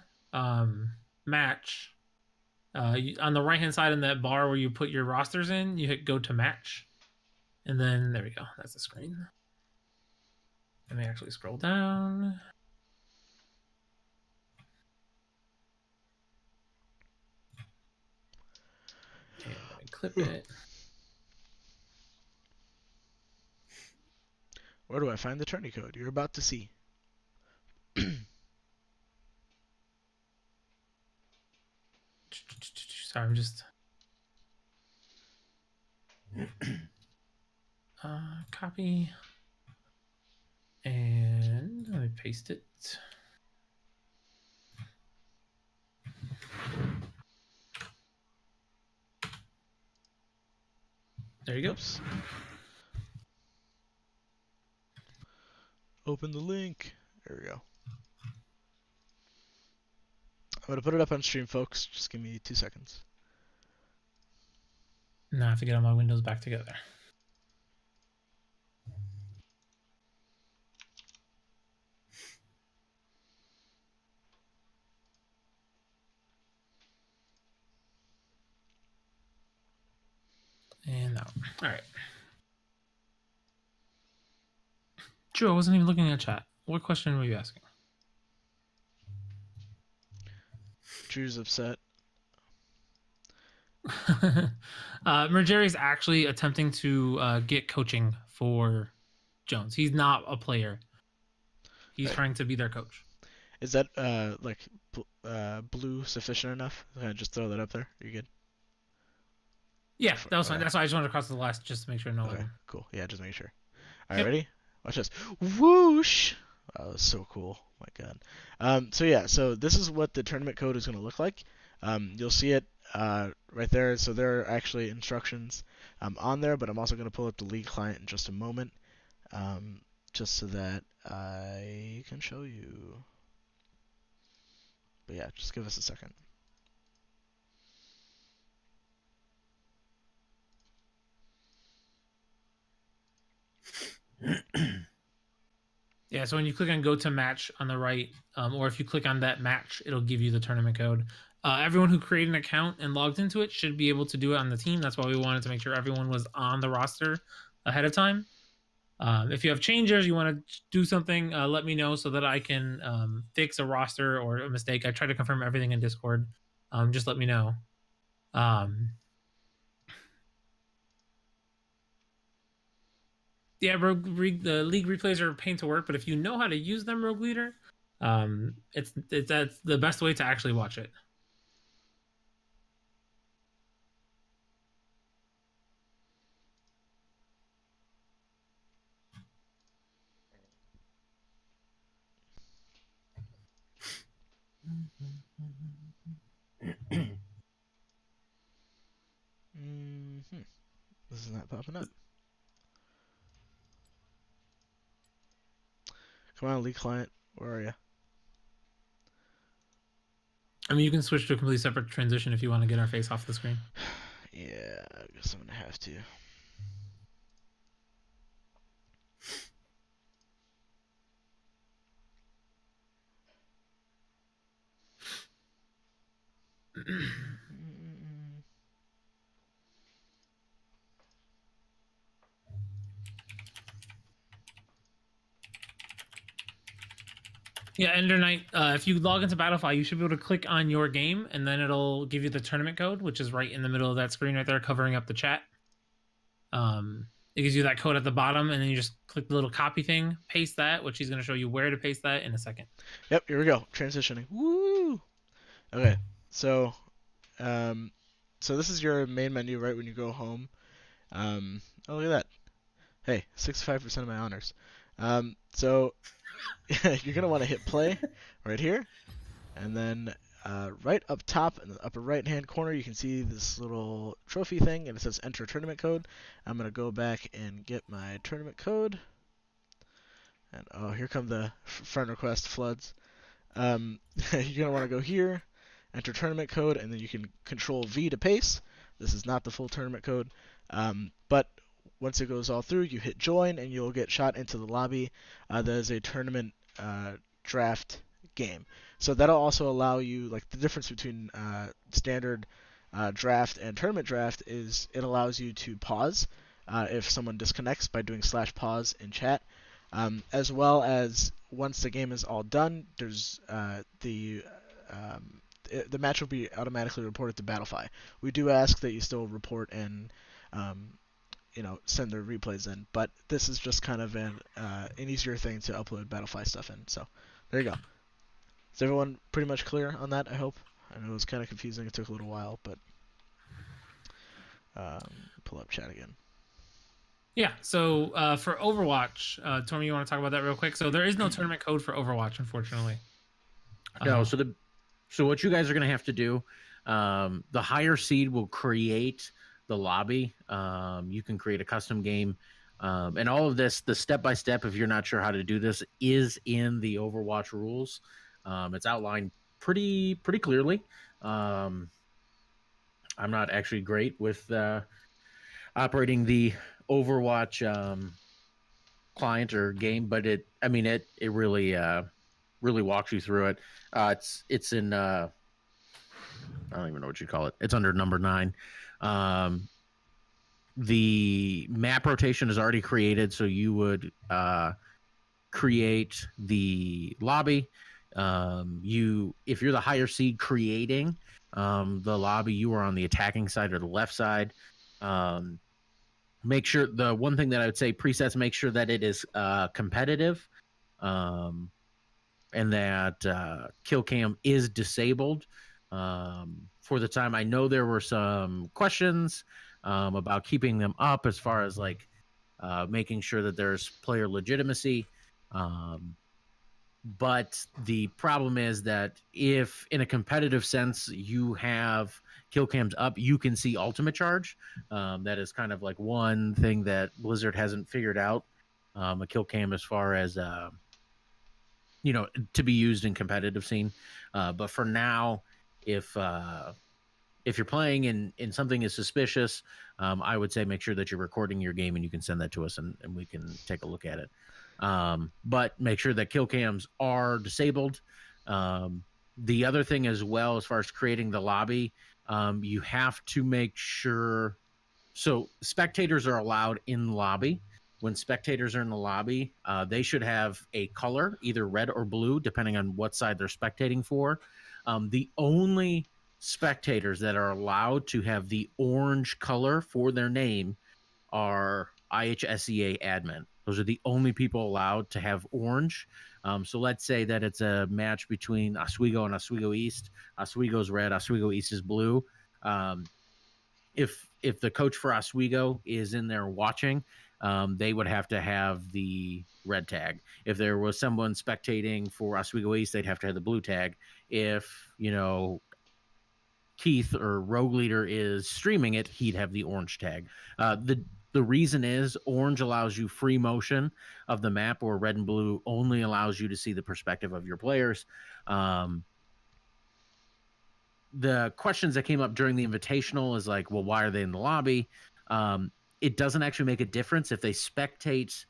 match, on the right-hand side in that bar where you put your rosters in, you hit go to match. And then there we go. That's the screen. Let me actually scroll down. And let me clip it. Where do I find the tourney code? You're about to see. Sorry, I'm just... copy. And let me paste it. There you go. Oops. Open the link. There we go. I'm going to put it up on stream, folks. Just give me 2 seconds. Now I have to get all my windows back together. And now, all right. Drew, I wasn't even looking at chat. What question were you asking? Drew's upset. Mergeri's actually attempting to get coaching for Jones. He's not a player. He's trying to be their coach. Is that blue sufficient enough? Just throw that up there. Are you good? Yeah, that was fine. Okay. That's why I just wanted to cross the last just to make sure no Okay, one. cool. Yeah, just making sure. All right, Yep. ready? Watch this. Whoosh! Wow, that's so cool. My God. So yeah, so this is what the tournament code is going to look like. You'll see it right there. So there are actually instructions on there, but I'm also going to pull up the league client in just a moment, just so that I can show you. But yeah, just give us a second. Yeah, so when you click on go to match on the right, or if you click on that match, it'll give you the tournament code. Everyone who created an account and logged into it should be able to do it on the team. That's why we wanted to make sure everyone was on the roster ahead of time. If you have changes, you want to do something, let me know so that I can fix a roster or a mistake. I try to confirm everything in Discord. Just let me know. Yeah, the league replays are a pain to work, but if you know how to use them, Rogue Leader, it's that's the best way to actually watch it. This is not popping up. Come on, league client. Where are you? I mean, you can switch to a completely separate transition if you want to get our face off the screen. Yeah, I guess I'm gonna have to. Yeah, Ender Knight. If you log into Battlefy, you should be able to click on your game, and then it'll give you the tournament code, which is right in the middle of that screen right there, covering up the chat. It gives you that code at the bottom, and then you just click the little copy thing, paste that, which he's going to show you where to paste that in a second. Yep, here we go. Transitioning. Woo! Okay, so this is your main menu right when you go home. Oh, look at that. Hey, 65% of my honors. So you're gonna want to hit play right here, and then right up top in the upper right-hand corner, you can see this little trophy thing, and it says enter tournament code. I'm gonna go back and get my tournament code. And oh, here come the friend request floods. You're gonna want to go here, enter tournament code, and then you can control V to paste. This is not the full tournament code, but once it goes all through, you hit join, and you'll get shot into the lobby. That is a tournament draft game. So that'll also allow you, like the difference between standard draft and tournament draft is it allows you to pause if someone disconnects by doing /pause in chat. As well as once the game is all done, there's the match will be automatically reported to Battlefy. We do ask that you still report and send the replays in, but this is just kind of an easier thing to upload Battlefy stuff in. So there you go. Is everyone pretty much clear on that? I hope. I know it was kind of confusing. It took a little while, but pull up chat again. Yeah, so for Overwatch, Tormy, you want to talk about that real quick? So there is no tournament code for Overwatch, unfortunately. No, so what you guys are going to have to do, the higher seed will create the lobby. You can create a custom game. And all of this, the step-by-step, if you're not sure how to do this, is in the Overwatch rules. It's outlined pretty clearly. I'm not actually great with operating the Overwatch client or game, but it really walks you through it. It's in I don't even know what you call it. It's under number 9. The map rotation is already created, so you would create the lobby. If you're the higher seed creating the lobby, you are on the attacking side or the left side. Make sure the one thing that I would say presets, make sure that it is competitive, and that kill cam is disabled. for the time. I know there were some questions about keeping them up as far as like making sure that there's player legitimacy. But the problem is that if in a competitive sense you have kill cams up, you can see ultimate charge. That is kind of like one thing that Blizzard hasn't figured out. A kill cam as far as to be used in competitive scene. But for now, if you're playing in something is suspicious, I would say make sure that you're recording your game and you can send that to us and we can take a look at it. But make sure that kill cams are disabled. The other thing as well, as far as creating the lobby, you have to make sure. So spectators are allowed in the lobby. When spectators are in the lobby, they should have a color, either red or blue, depending on what side they're spectating for. The only spectators that are allowed to have the orange color for their name are IHSEA admin. Those are the only people allowed to have orange. So let's say that it's a match between Oswego and Oswego East. Oswego's red, Oswego East is blue. If the coach for Oswego is in there watching, they would have to have the red tag. If there was someone spectating for Oswego East, they'd have to have the blue tag. If Keith or Rogue Leader is streaming it, he'd have the orange tag. The reason is orange allows you free motion of the map, or red and blue only allows you to see the perspective of your players. The questions that came up during the invitational is like, well, why are they in the lobby? It doesn't actually make a difference if they spectate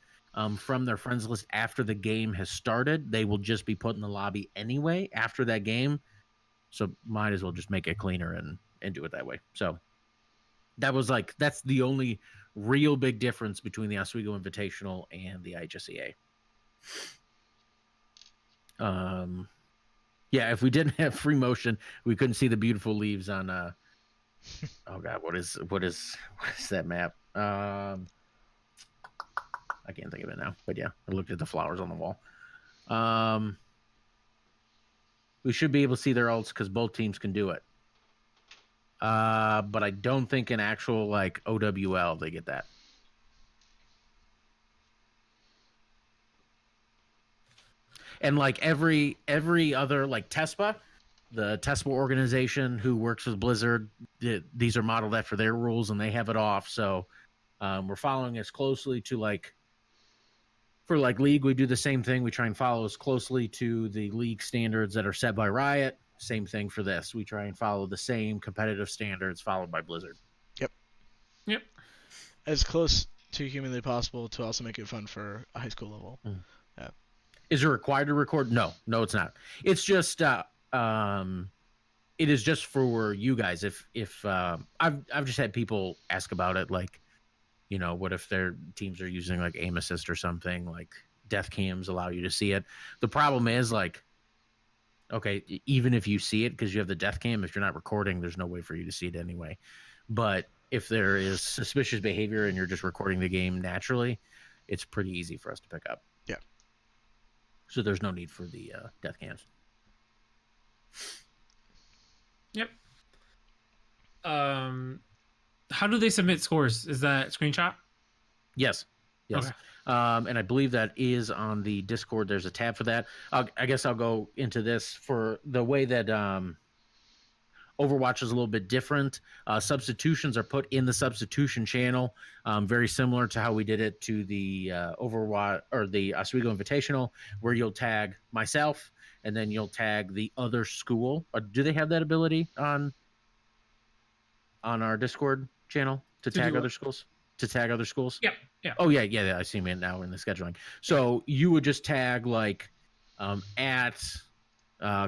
from their friends list after the game has started. They will just be put in the lobby anyway after that game. So might as well just make it cleaner and do it that way. So that's the only real big difference between the Oswego Invitational and the IHSEA. Yeah, if we didn't have free motion, we couldn't see the beautiful leaves on oh god, what is that map? I can't think of it now. But yeah, I looked at the flowers on the wall. We should be able to see their ults because both teams can do it. But I don't think in actual like OWL they get that. And like every other like TESPA, the TESPA organization who works with Blizzard, these are modeled after their rules and they have it off. So we're following as closely to like for like League, we do the same thing. We try and follow as closely to the League standards that are set by Riot. Same thing for this. We try and follow the same competitive standards followed by Blizzard. Yep. As close to humanly possible to also make it fun for a high school level. Yeah. Is it required to record? No, it's not. It's just it is just for you guys. If I've just had people ask about it, like, what if their teams are using like aim assist or something, like death cams allow you to see it. The problem is like, okay, even if you see it because you have the death cam, if you're not recording, there's no way for you to see it anyway. But if there is suspicious behavior and you're just recording the game naturally, it's pretty easy for us to pick up. Yeah. So there's no need for the death cams. Yep. How do they submit scores? Is that screenshot? Yes. Okay. And I believe that is on the Discord. There's a tab for that. I guess I'll go into this for the way that Overwatch is a little bit different. Substitutions are put in the substitution channel, very similar to how we did it to the Overwatch or the Oswego Invitational, where you'll tag myself and then you'll tag the other school. Do they have that ability on our Discord channel to tag other schools? To tag other schools? Yeah. Oh yeah. I see it now in the scheduling. So you would just tag like at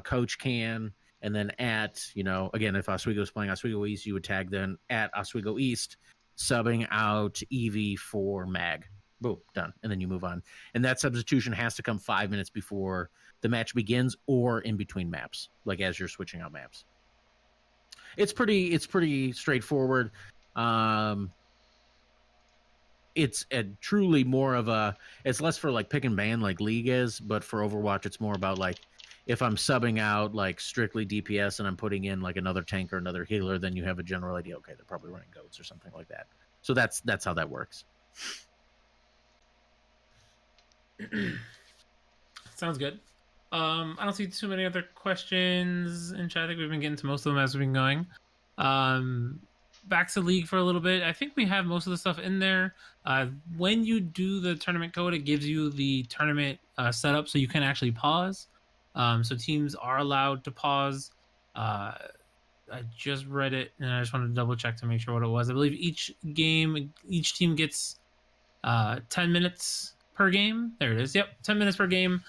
Coach Can, and then at, again, if Oswego is playing Oswego East, you would tag then at Oswego East, subbing out Eevee for Mag. Boom, done. And then you move on. And that substitution has to come 5 minutes before the match begins or in between maps, like as you're switching out maps. It's pretty straightforward. It's truly more of it's less for like pick and ban like League is, but for Overwatch, it's more about like if I'm subbing out like strictly DPS and I'm putting in like another tank or another healer, then you have a general idea. Okay, they're probably running goats or something like that. So that's how that works. Sounds good. I don't see too many other questions in chat. I think we've been getting to most of them as we've been going. Back to League for a little bit. I think we have most of the stuff in there. When you do the tournament code, it gives you the tournament setup so you can actually pause. So teams are allowed to pause. I just read it and I just wanted to double check to make sure what it was. I believe each team gets 10 minutes per game. There it is. Yep, 10 minutes per game.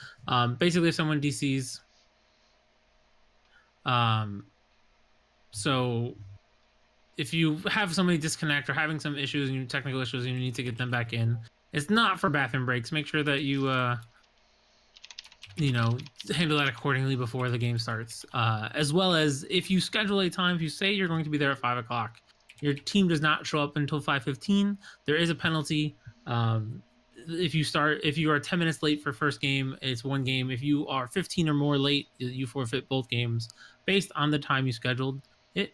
Basically, if someone DCs, so if you have somebody disconnect or having some issues and technical issues and you need to get them back in, it's not for bathroom breaks. Make sure that you handle that accordingly before the game starts. As well as if you schedule a time, if you say you're going to be there at 5 o'clock, your team does not show up until 5:15, there is a penalty. If you are 10 minutes late for first game, it's one game. If you are 15 or more late, you forfeit both games based on the time you scheduled it.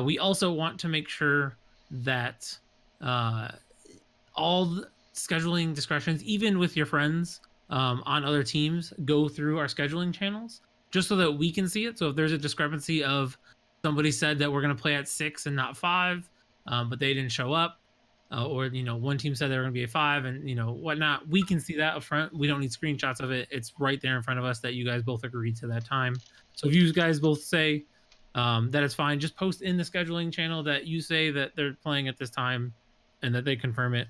We also want to make sure that all the scheduling discretions, even with your friends on other teams, go through our scheduling channels just so that we can see it. So if there's a discrepancy of somebody said that we're going to play at 6 and not 5, but they didn't show up, or one team said they were going to be at 5 and whatnot, we can see that up front. We don't need screenshots of it. It's right there in front of us that you guys both agreed to that time. So if you guys both say that it's fine, just post in the scheduling channel that you say that they're playing at this time and that they confirm it.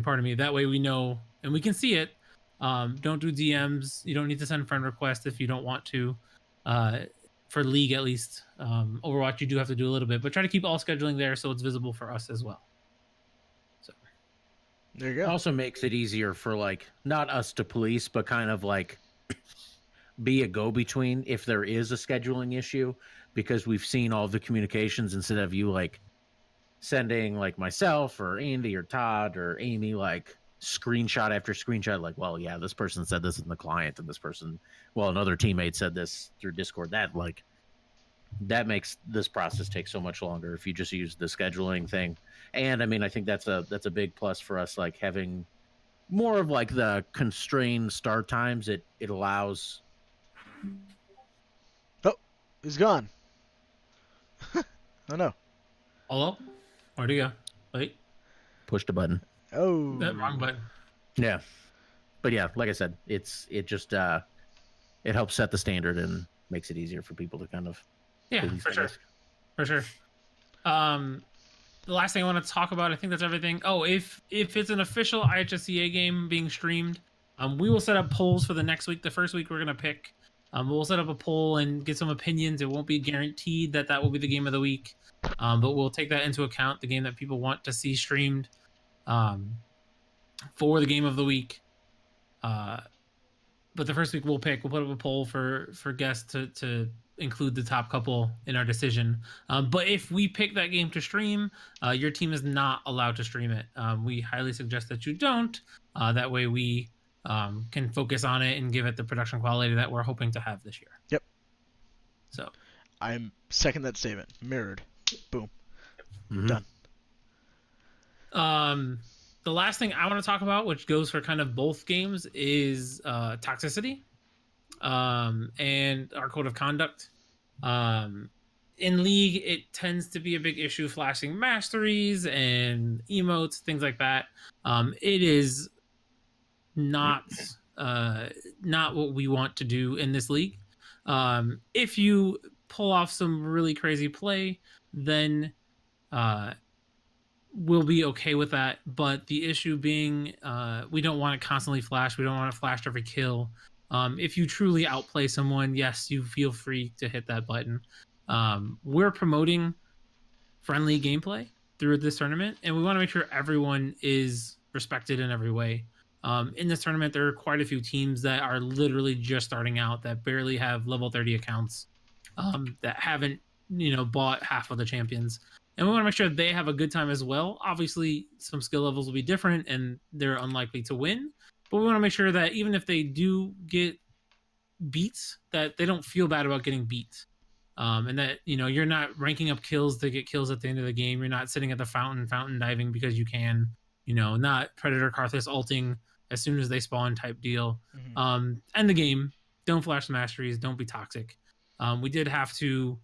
Pardon me. That way we know and we can see it. Don't do DMs. You don't need to send friend requests if you don't want to. For League, at least. Overwatch, you do have to do a little bit, but try to keep all scheduling there so it's visible for us as well. So there you go. It also makes it easier for not us to police, but kind of be a go-between if there is a scheduling issue, because we've seen all the communications instead of you sending myself or Andy or Todd or Amy screenshot after screenshot, well, yeah, this person said this in the client and this person, another teammate said this through Discord. That makes this process take so much longer if you just use the scheduling thing. And I mean, I think that's a big plus for us, having more of the constrained start times. It allows. Oh, he's gone. Oh no. Hello? Where'd he go? Wait. Pushed a button. Oh. That wrong button. Yeah. But yeah, like I said, it just it helps set the standard and makes it easier for people to kind of for sure. For sure. The last thing I want to talk about, I think that's everything. Oh, if it's an official IHSEA game being streamed, we will set up polls for the next week. The first week we're gonna pick. We'll set up a poll and get some opinions. It won't be guaranteed that will be the game of the week, but we'll take that into account. The game that people want to see streamed for the game of the week. But the first week we'll put up a poll for guests to include the top couple in our decision. But if we pick that game to stream, your team is not allowed to stream it. We highly suggest that you don't. That way we can focus on it and give it the production quality that we're hoping to have this year. Yep. So I'm second that statement. Mirrored. Boom. Mm-hmm. Done. The last thing I want to talk about, which goes for kind of both games, is toxicity and our code of conduct. In League, it tends to be a big issue, flashing masteries and emotes, things like that. It is not what we want to do in this league. If you pull off some really crazy play, then we'll be okay with that. But the issue being, we don't want to constantly flash. We don't want to flash every kill. If you truly outplay someone, yes, you feel free to hit that button. We're promoting friendly gameplay through this tournament, and we want to make sure everyone is respected in every way. In this tournament, there are quite a few teams that are literally just starting out, that barely have level 30 accounts, that haven't, bought half of the champions. And we want to make sure they have a good time as well. Obviously, some skill levels will be different, and they're unlikely to win. But we want to make sure that even if they do get, beats, that they don't feel bad about getting beat. And that, you're not ranking up kills to get kills at the end of the game. You're not sitting at the fountain diving because you can, not Predator Karthus ulting as soon as they spawn type deal. End the game. Don't flash the masteries. Don't be toxic. We did have to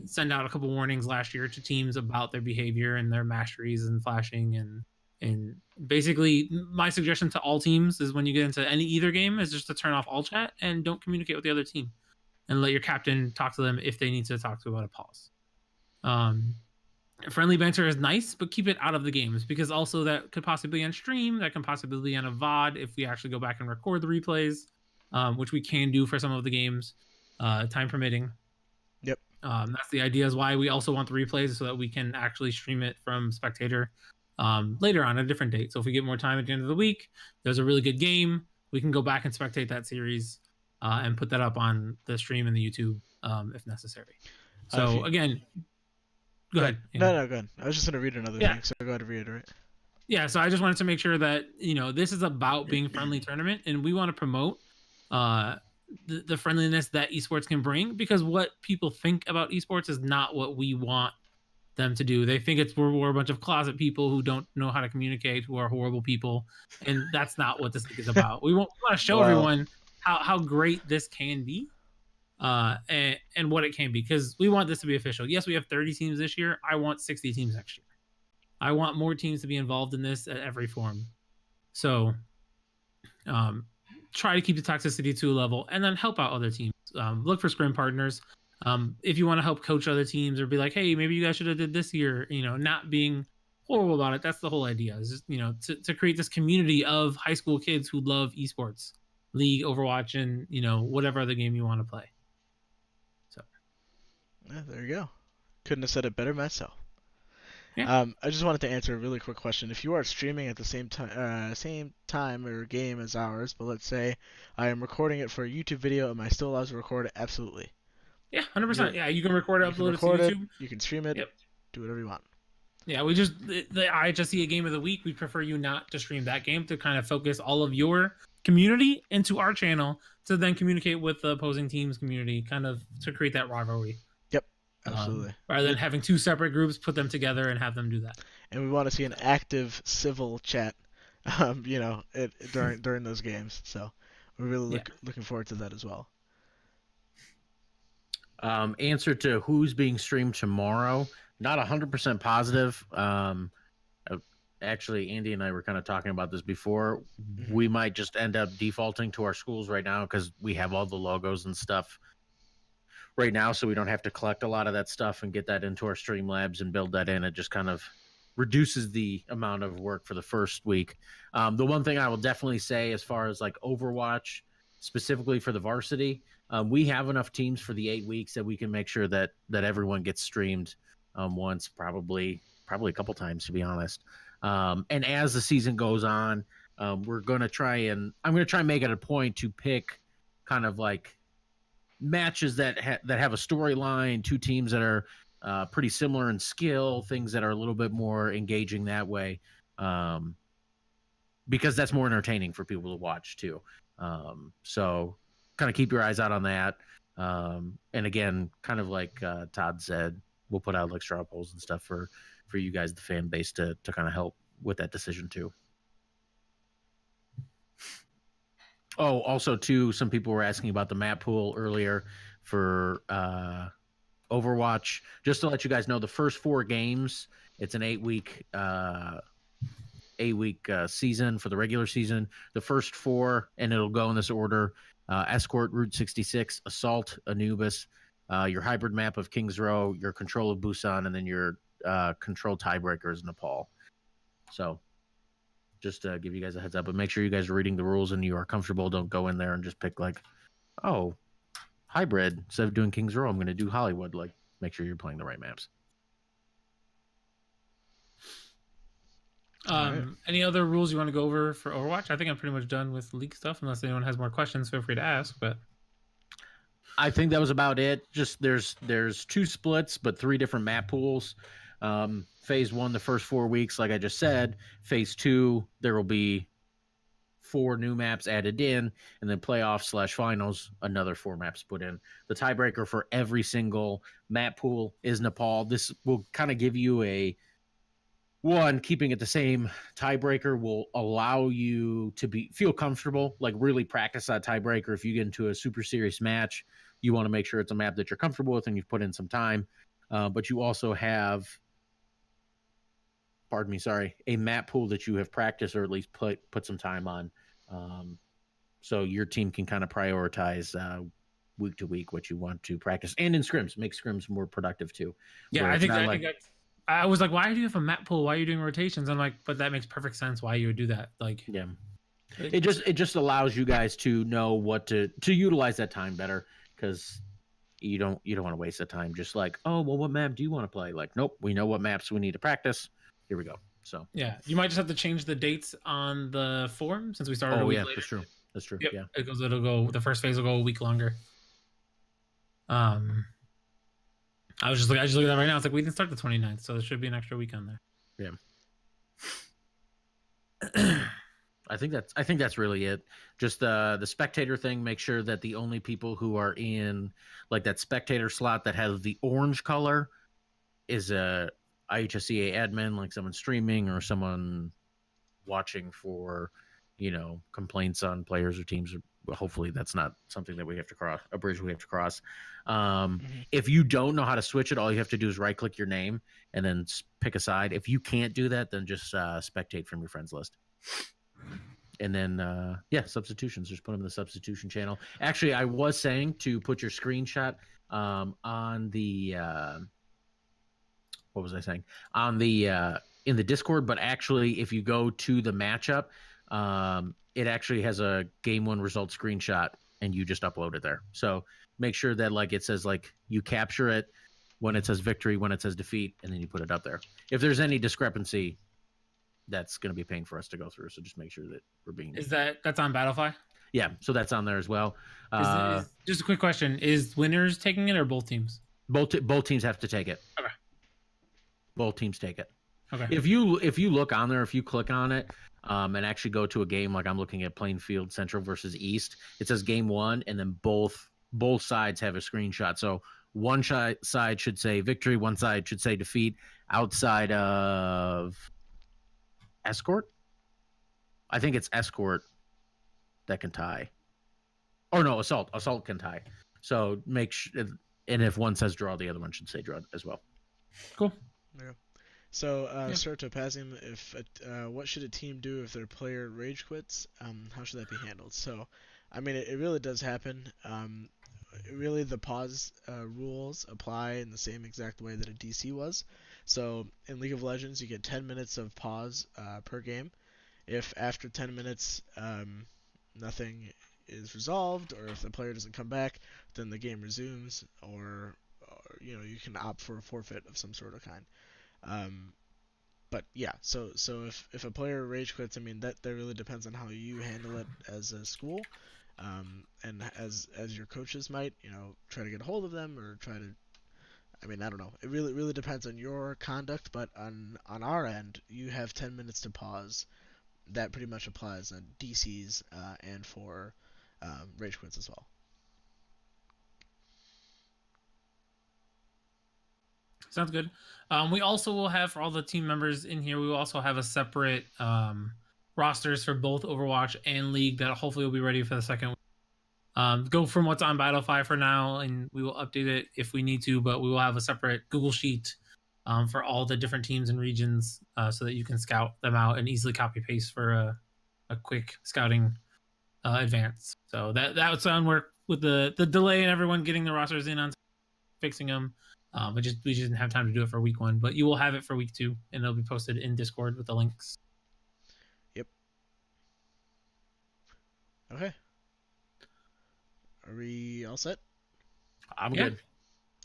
send out a couple warnings last year to teams about their behavior and their masteries and flashing, and basically my suggestion to all teams is when you get into either game is just to turn off all chat and don't communicate with the other team, and let your captain talk to them if they need to talk to about a pause. Friendly banter is nice, but keep it out of the games, because also that could possibly be on stream, that can possibly be on a VOD if we actually go back and record the replays, which we can do for some of the games, time permitting. Yep. That's the idea, is why we also want the replays, so that we can actually stream it from Spectator later on, a different date. So if we get more time at the end of the week, there's a really good game, we can go back and spectate that series and put that up on the stream and the YouTube if necessary. So again, go ahead. No, go ahead. I was just going to read another thing, so go ahead and reiterate. Yeah, so I just wanted to make sure that, this is about being friendly tournament, and we want to promote the friendliness that esports can bring, because what people think about esports is not what we want them to do. They think we're a bunch of closet people who don't know how to communicate, who are horrible people, and that's not what this is about. We want to show everyone how great this can be, and what it can be, because we want this to be official. Yes, we have 30 teams this year. I want 60 teams next year. I want more teams to be involved in this at every form. So try to keep the toxicity to a level, and then help out other teams. Look for scrim partners. If you want to help coach other teams, or be like, hey, maybe you guys should have did this year, not being horrible about it. That's the whole idea, is just, to create this community of high school kids who love esports, League, Overwatch, and whatever other game you want to play. So yeah, there you go. Couldn't have said it better myself. Yeah. I just wanted to answer a really quick question. If you are streaming at the same time or game as ours, but let's say I am recording it for a YouTube video, am I still allowed to record it? Absolutely. Yeah, 100%. Yeah, you can record it, upload it to YouTube. You can stream it. Yep. Do whatever you want. Yeah, we just, the IHSEA game of the week, we prefer you not to stream that game, to kind of focus all of your community into our channel, to then communicate with the opposing team's community, kind of to create that rivalry. Yep, absolutely. Rather than having two separate groups, put them together and have them do that. And we want to see an active civil chat, during those games. So we're really looking forward to that as well. Answer to who's being streamed tomorrow, not 100% positive. Actually, Andy and I were kind of talking about this before. We might just end up defaulting to our schools right now, because we have all the logos and stuff right now, so we don't have to collect a lot of that stuff and get that into our Streamlabs and build that in. It just kind of reduces the amount of work for the first week. The one thing I will definitely say, as far as like Overwatch, specifically for the varsity, we have enough teams for the 8 weeks that we can make sure that everyone gets streamed once, probably a couple times, to be honest. And as the season goes on, I'm going to try and make it a point to pick kind of like matches that have a storyline, two teams that are pretty similar in skill, things that are a little bit more engaging that way, because that's more entertaining for people to watch too. So kind of keep your eyes out on that. And again, kind of like Todd said, we'll put out like straw polls and stuff for you guys, the fan base, to kind of help with that decision too. Oh, also too, some people were asking about the map pool earlier for Overwatch. Just to let you guys know, the first 4 games, it's an 8-week season for the regular season. The first 4, and it'll go in this order: Escort, Route 66, Assault, Anubis, your hybrid map of Kings Row, your control of Busan, and then your control tiebreakers, Nepal. So just to give you guys a heads up, but make sure you guys are reading the rules and you are comfortable. Don't go in there and just pick like, oh, hybrid, instead of doing Kings Row, I'm going to do Hollywood. Like, make sure you're playing the right maps. Any other rules you want to go over for Overwatch? I think I'm pretty much done with league stuff. Unless anyone has more questions, feel free to ask. But I think that was about it. Just there's 2 splits, but 3 different map pools. Phase 1, the first 4 weeks, like I just said. Phase 2, there will be 4 new maps added in, and then playoffs/finals, another 4 maps put in. The tiebreaker for every single map pool is Nepal. This will kind of give you keeping it the same tiebreaker will allow you to feel comfortable, like really practice that tiebreaker. If you get into a super serious match, you want to make sure it's a map that you're comfortable with and you've put in some time. But you also have, a map pool that you have practiced or at least put some time on. So your team can kind of prioritize week to week what you want to practice, and in scrims, make scrims more productive too. Yeah, I think that's. I was like, why do you have a map pool? Why are you doing rotations? I'm like, but that makes perfect sense why you would do that. Like, yeah, it just allows you guys to know what to utilize that time better, because you don't want to waste the time just like, oh well, what map do you want to play? Like, nope, we know what maps we need to practice. Here we go. So yeah, you might just have to change the dates on the form since we started a week later. That's true. Yep. Yeah, It'll go. The first phase will go a week longer. I just look at that right now. It's like we didn't start the 29th, so there should be an extra week on there. Yeah. I think that's really it. Just the spectator thing. Make sure that the only people who are in like that spectator slot that has the orange color is a IHSEA admin, like someone streaming or someone watching for, complaints on players or teams. Hopefully that's not something that we have to cross, a bridge we have to cross. If you don't know how to switch it, all you have to do is right click your name and then pick a side. If you can't do that, then just spectate from your friends list. And then substitutions, just put them in the substitution channel. Actually, I was saying to put your screenshot on the what was I saying, on the in the Discord, but actually if you go to the matchup, it actually has a game 1 result screenshot and you just upload it there. So make sure that like it says like you capture it when it says victory, when it says defeat, and then you put it up there. If there's any discrepancy, that's going to be a pain for us to go through. So just make sure that we're being. That's on Battlefy? Yeah, so that's on there as well. Just a quick question: is winners taking it or both teams? Both teams have to take it. Okay. Both teams take it. Okay. If you look on there, if you click on it, and actually go to a game, like I'm looking at Plainfield Central versus East, it says game 1, and then both sides have a screenshot. So one side should say victory, one side should say defeat. Outside of Escort, I think it's Escort that can tie. Or no, Assault can tie. So make sure, and if one says draw, the other one should say draw as well. Cool. Yeah. So, Topazim, what should a team do if their player rage quits? How should that be handled? So, I mean, it really does happen. Really, the pause rules apply in the same exact way that a DC was. So, in League of Legends, you get 10 minutes of pause per game. If after 10 minutes nothing is resolved, or if the player doesn't come back, then the game resumes, or you can opt for a forfeit of some sort of kind. But yeah, so if a player rage quits, I mean that really depends on how you handle it as a school, and as your coaches might try to get a hold of them or try to. I mean, I don't know. It really depends on your conduct, but on our end, you have 10 minutes to pause. That pretty much applies on DCs and for rage quits as well. Sounds good. We also will have, for all the team members in here, we will also have a separate rosters for both Overwatch and League that hopefully will be ready for the second week. Go from what's on Battlefy for now, and we will update it if we need to, but we will have a separate Google Sheet for all the different teams and regions so that you can scout them out and easily copy paste for a quick scouting advance. So that's on work with the delay and everyone getting the rosters in on fixing them. We just didn't have time to do it for week 1, but you will have it for week 2, and it'll be posted in Discord with the links. Yep. Okay. Are we all set? I'm good.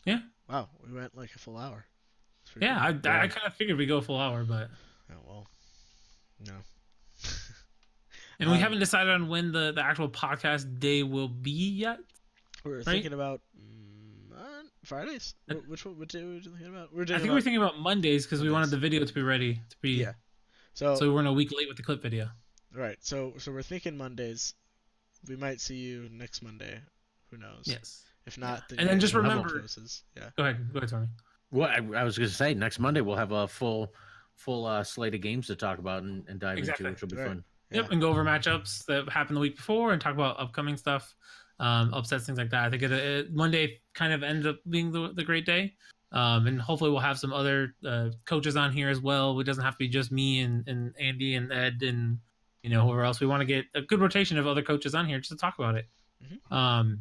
Yeah. Wow, we went like a full hour. Yeah, I kind of figured we'd go a full hour, but. Oh well. No. And we haven't decided on when the actual podcast day will be yet. We're thinking about Fridays. What day were we thinking about? I think we're thinking about Mondays because we wanted the video to be ready to be. Yeah. So we're in a week late with the clip video. All right. So we're thinking Mondays. We might see you next Monday. Who knows? Yes. If not, then And you then guys just will have remember. closes. Yeah. Go ahead, Tony. Well, I was going to say next Monday we'll have a full slate of games to talk about and dive Exactly. into, which will be Right. fun. Yep, Yeah. and go over matchups that happened the week before and talk about upcoming stuff, upsets, things like that. I think Monday kind of ended up being the great day, and hopefully we'll have some other coaches on here as well. It doesn't have to be just me and Andy and Ed and whoever else. We want to get a good rotation of other coaches on here just to talk about it. Mhm.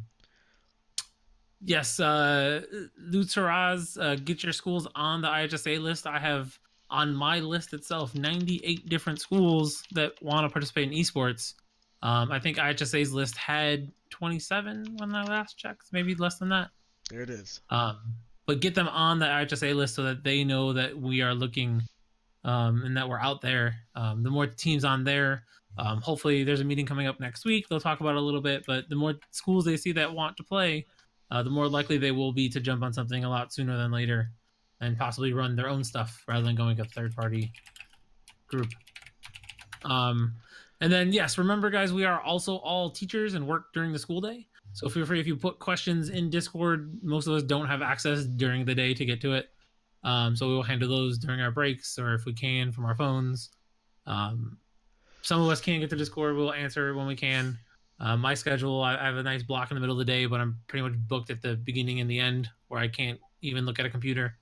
Yes, Lutzeraz, get your schools on the IHSA list. I have on my list itself 98 different schools that want to participate in esports. I think IHSA's list had 27 when I last checked, maybe less than that. There it is. But get them on the IHSA list so that they know that we are looking and that we're out there. The more teams on there, hopefully there's a meeting coming up next week. They'll talk about it a little bit, but the more schools they see that want to play, the more likely they will be to jump on something a lot sooner than later and possibly run their own stuff rather than going a third-party group. And then, yes, remember, guys, we are also all teachers and work during the school day. So feel free if you put questions in Discord. Most of us don't have access during the day to get to it. So we will handle those during our breaks or if we can from our phones. Some of us can't get to Discord. We'll answer when we can. My schedule, I have a nice block in the middle of the day, but I'm pretty much booked at the beginning and the end where I can't even look at a computer.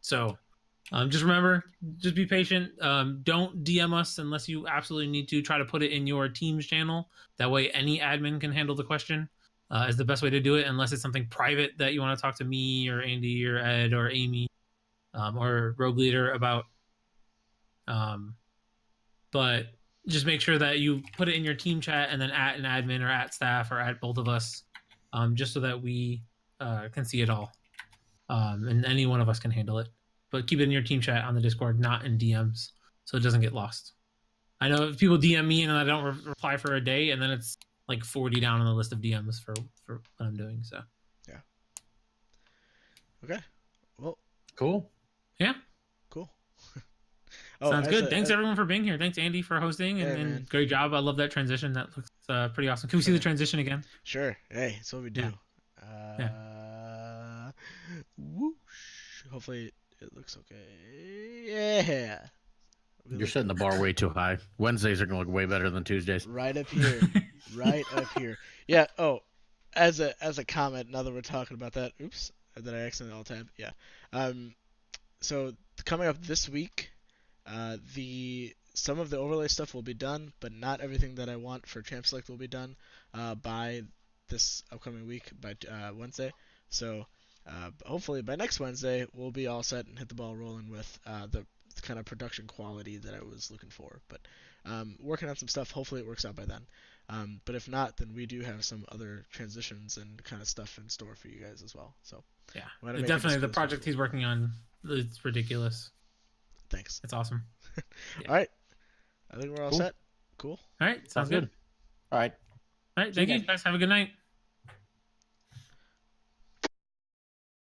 So just remember, just be patient. Don't DM us unless you absolutely need to. Try to put it in your team's channel. That way any admin can handle the question. Is the best way to do it, unless it's something private that you want to talk to me or Andy or Ed or Amy or Rogue Leader about. But just make sure that you put it in your team chat and then at an admin or at staff or at both of us, just so that we can see it all. And any one of us can handle it. But keep it in your team chat on the Discord, not in DMs, so it doesn't get lost. I know if people DM me and I don't reply for a day, and then it's like 40 down on the list of DMs for what I'm doing. So Yeah. Okay. Well. Cool. Yeah. Cool. Sounds good. Thanks everyone for being here. Thanks Andy for hosting and great job. I love that transition. That looks pretty awesome. Can we see the transition again? Sure. Hey, that's what we do. Whoosh. Hopefully it looks okay. Yeah. You're setting the bar way too high. Wednesdays are going to look way better than Tuesdays. Right up here. Right up here. Yeah. Oh, as a comment, now that we're talking about that, oops, that I accidentally alt-tab. Yeah. So coming up this week, some of the overlay stuff will be done, but not everything that I want for Champ Select will be done by this upcoming week, by Wednesday. So hopefully by next Wednesday we'll be all set and hit the ball rolling with the kind of production quality that I was looking for. But working on some stuff. Hopefully it works out by then. But if not, then we do have some other transitions and kind of stuff in store for you guys as well. So yeah, definitely the project he's working on. It's ridiculous. Thanks. It's awesome. Yeah. All right. I think we're all set. Cool. All right. Sounds good. All right. All right. Thank you guys. Have a good night.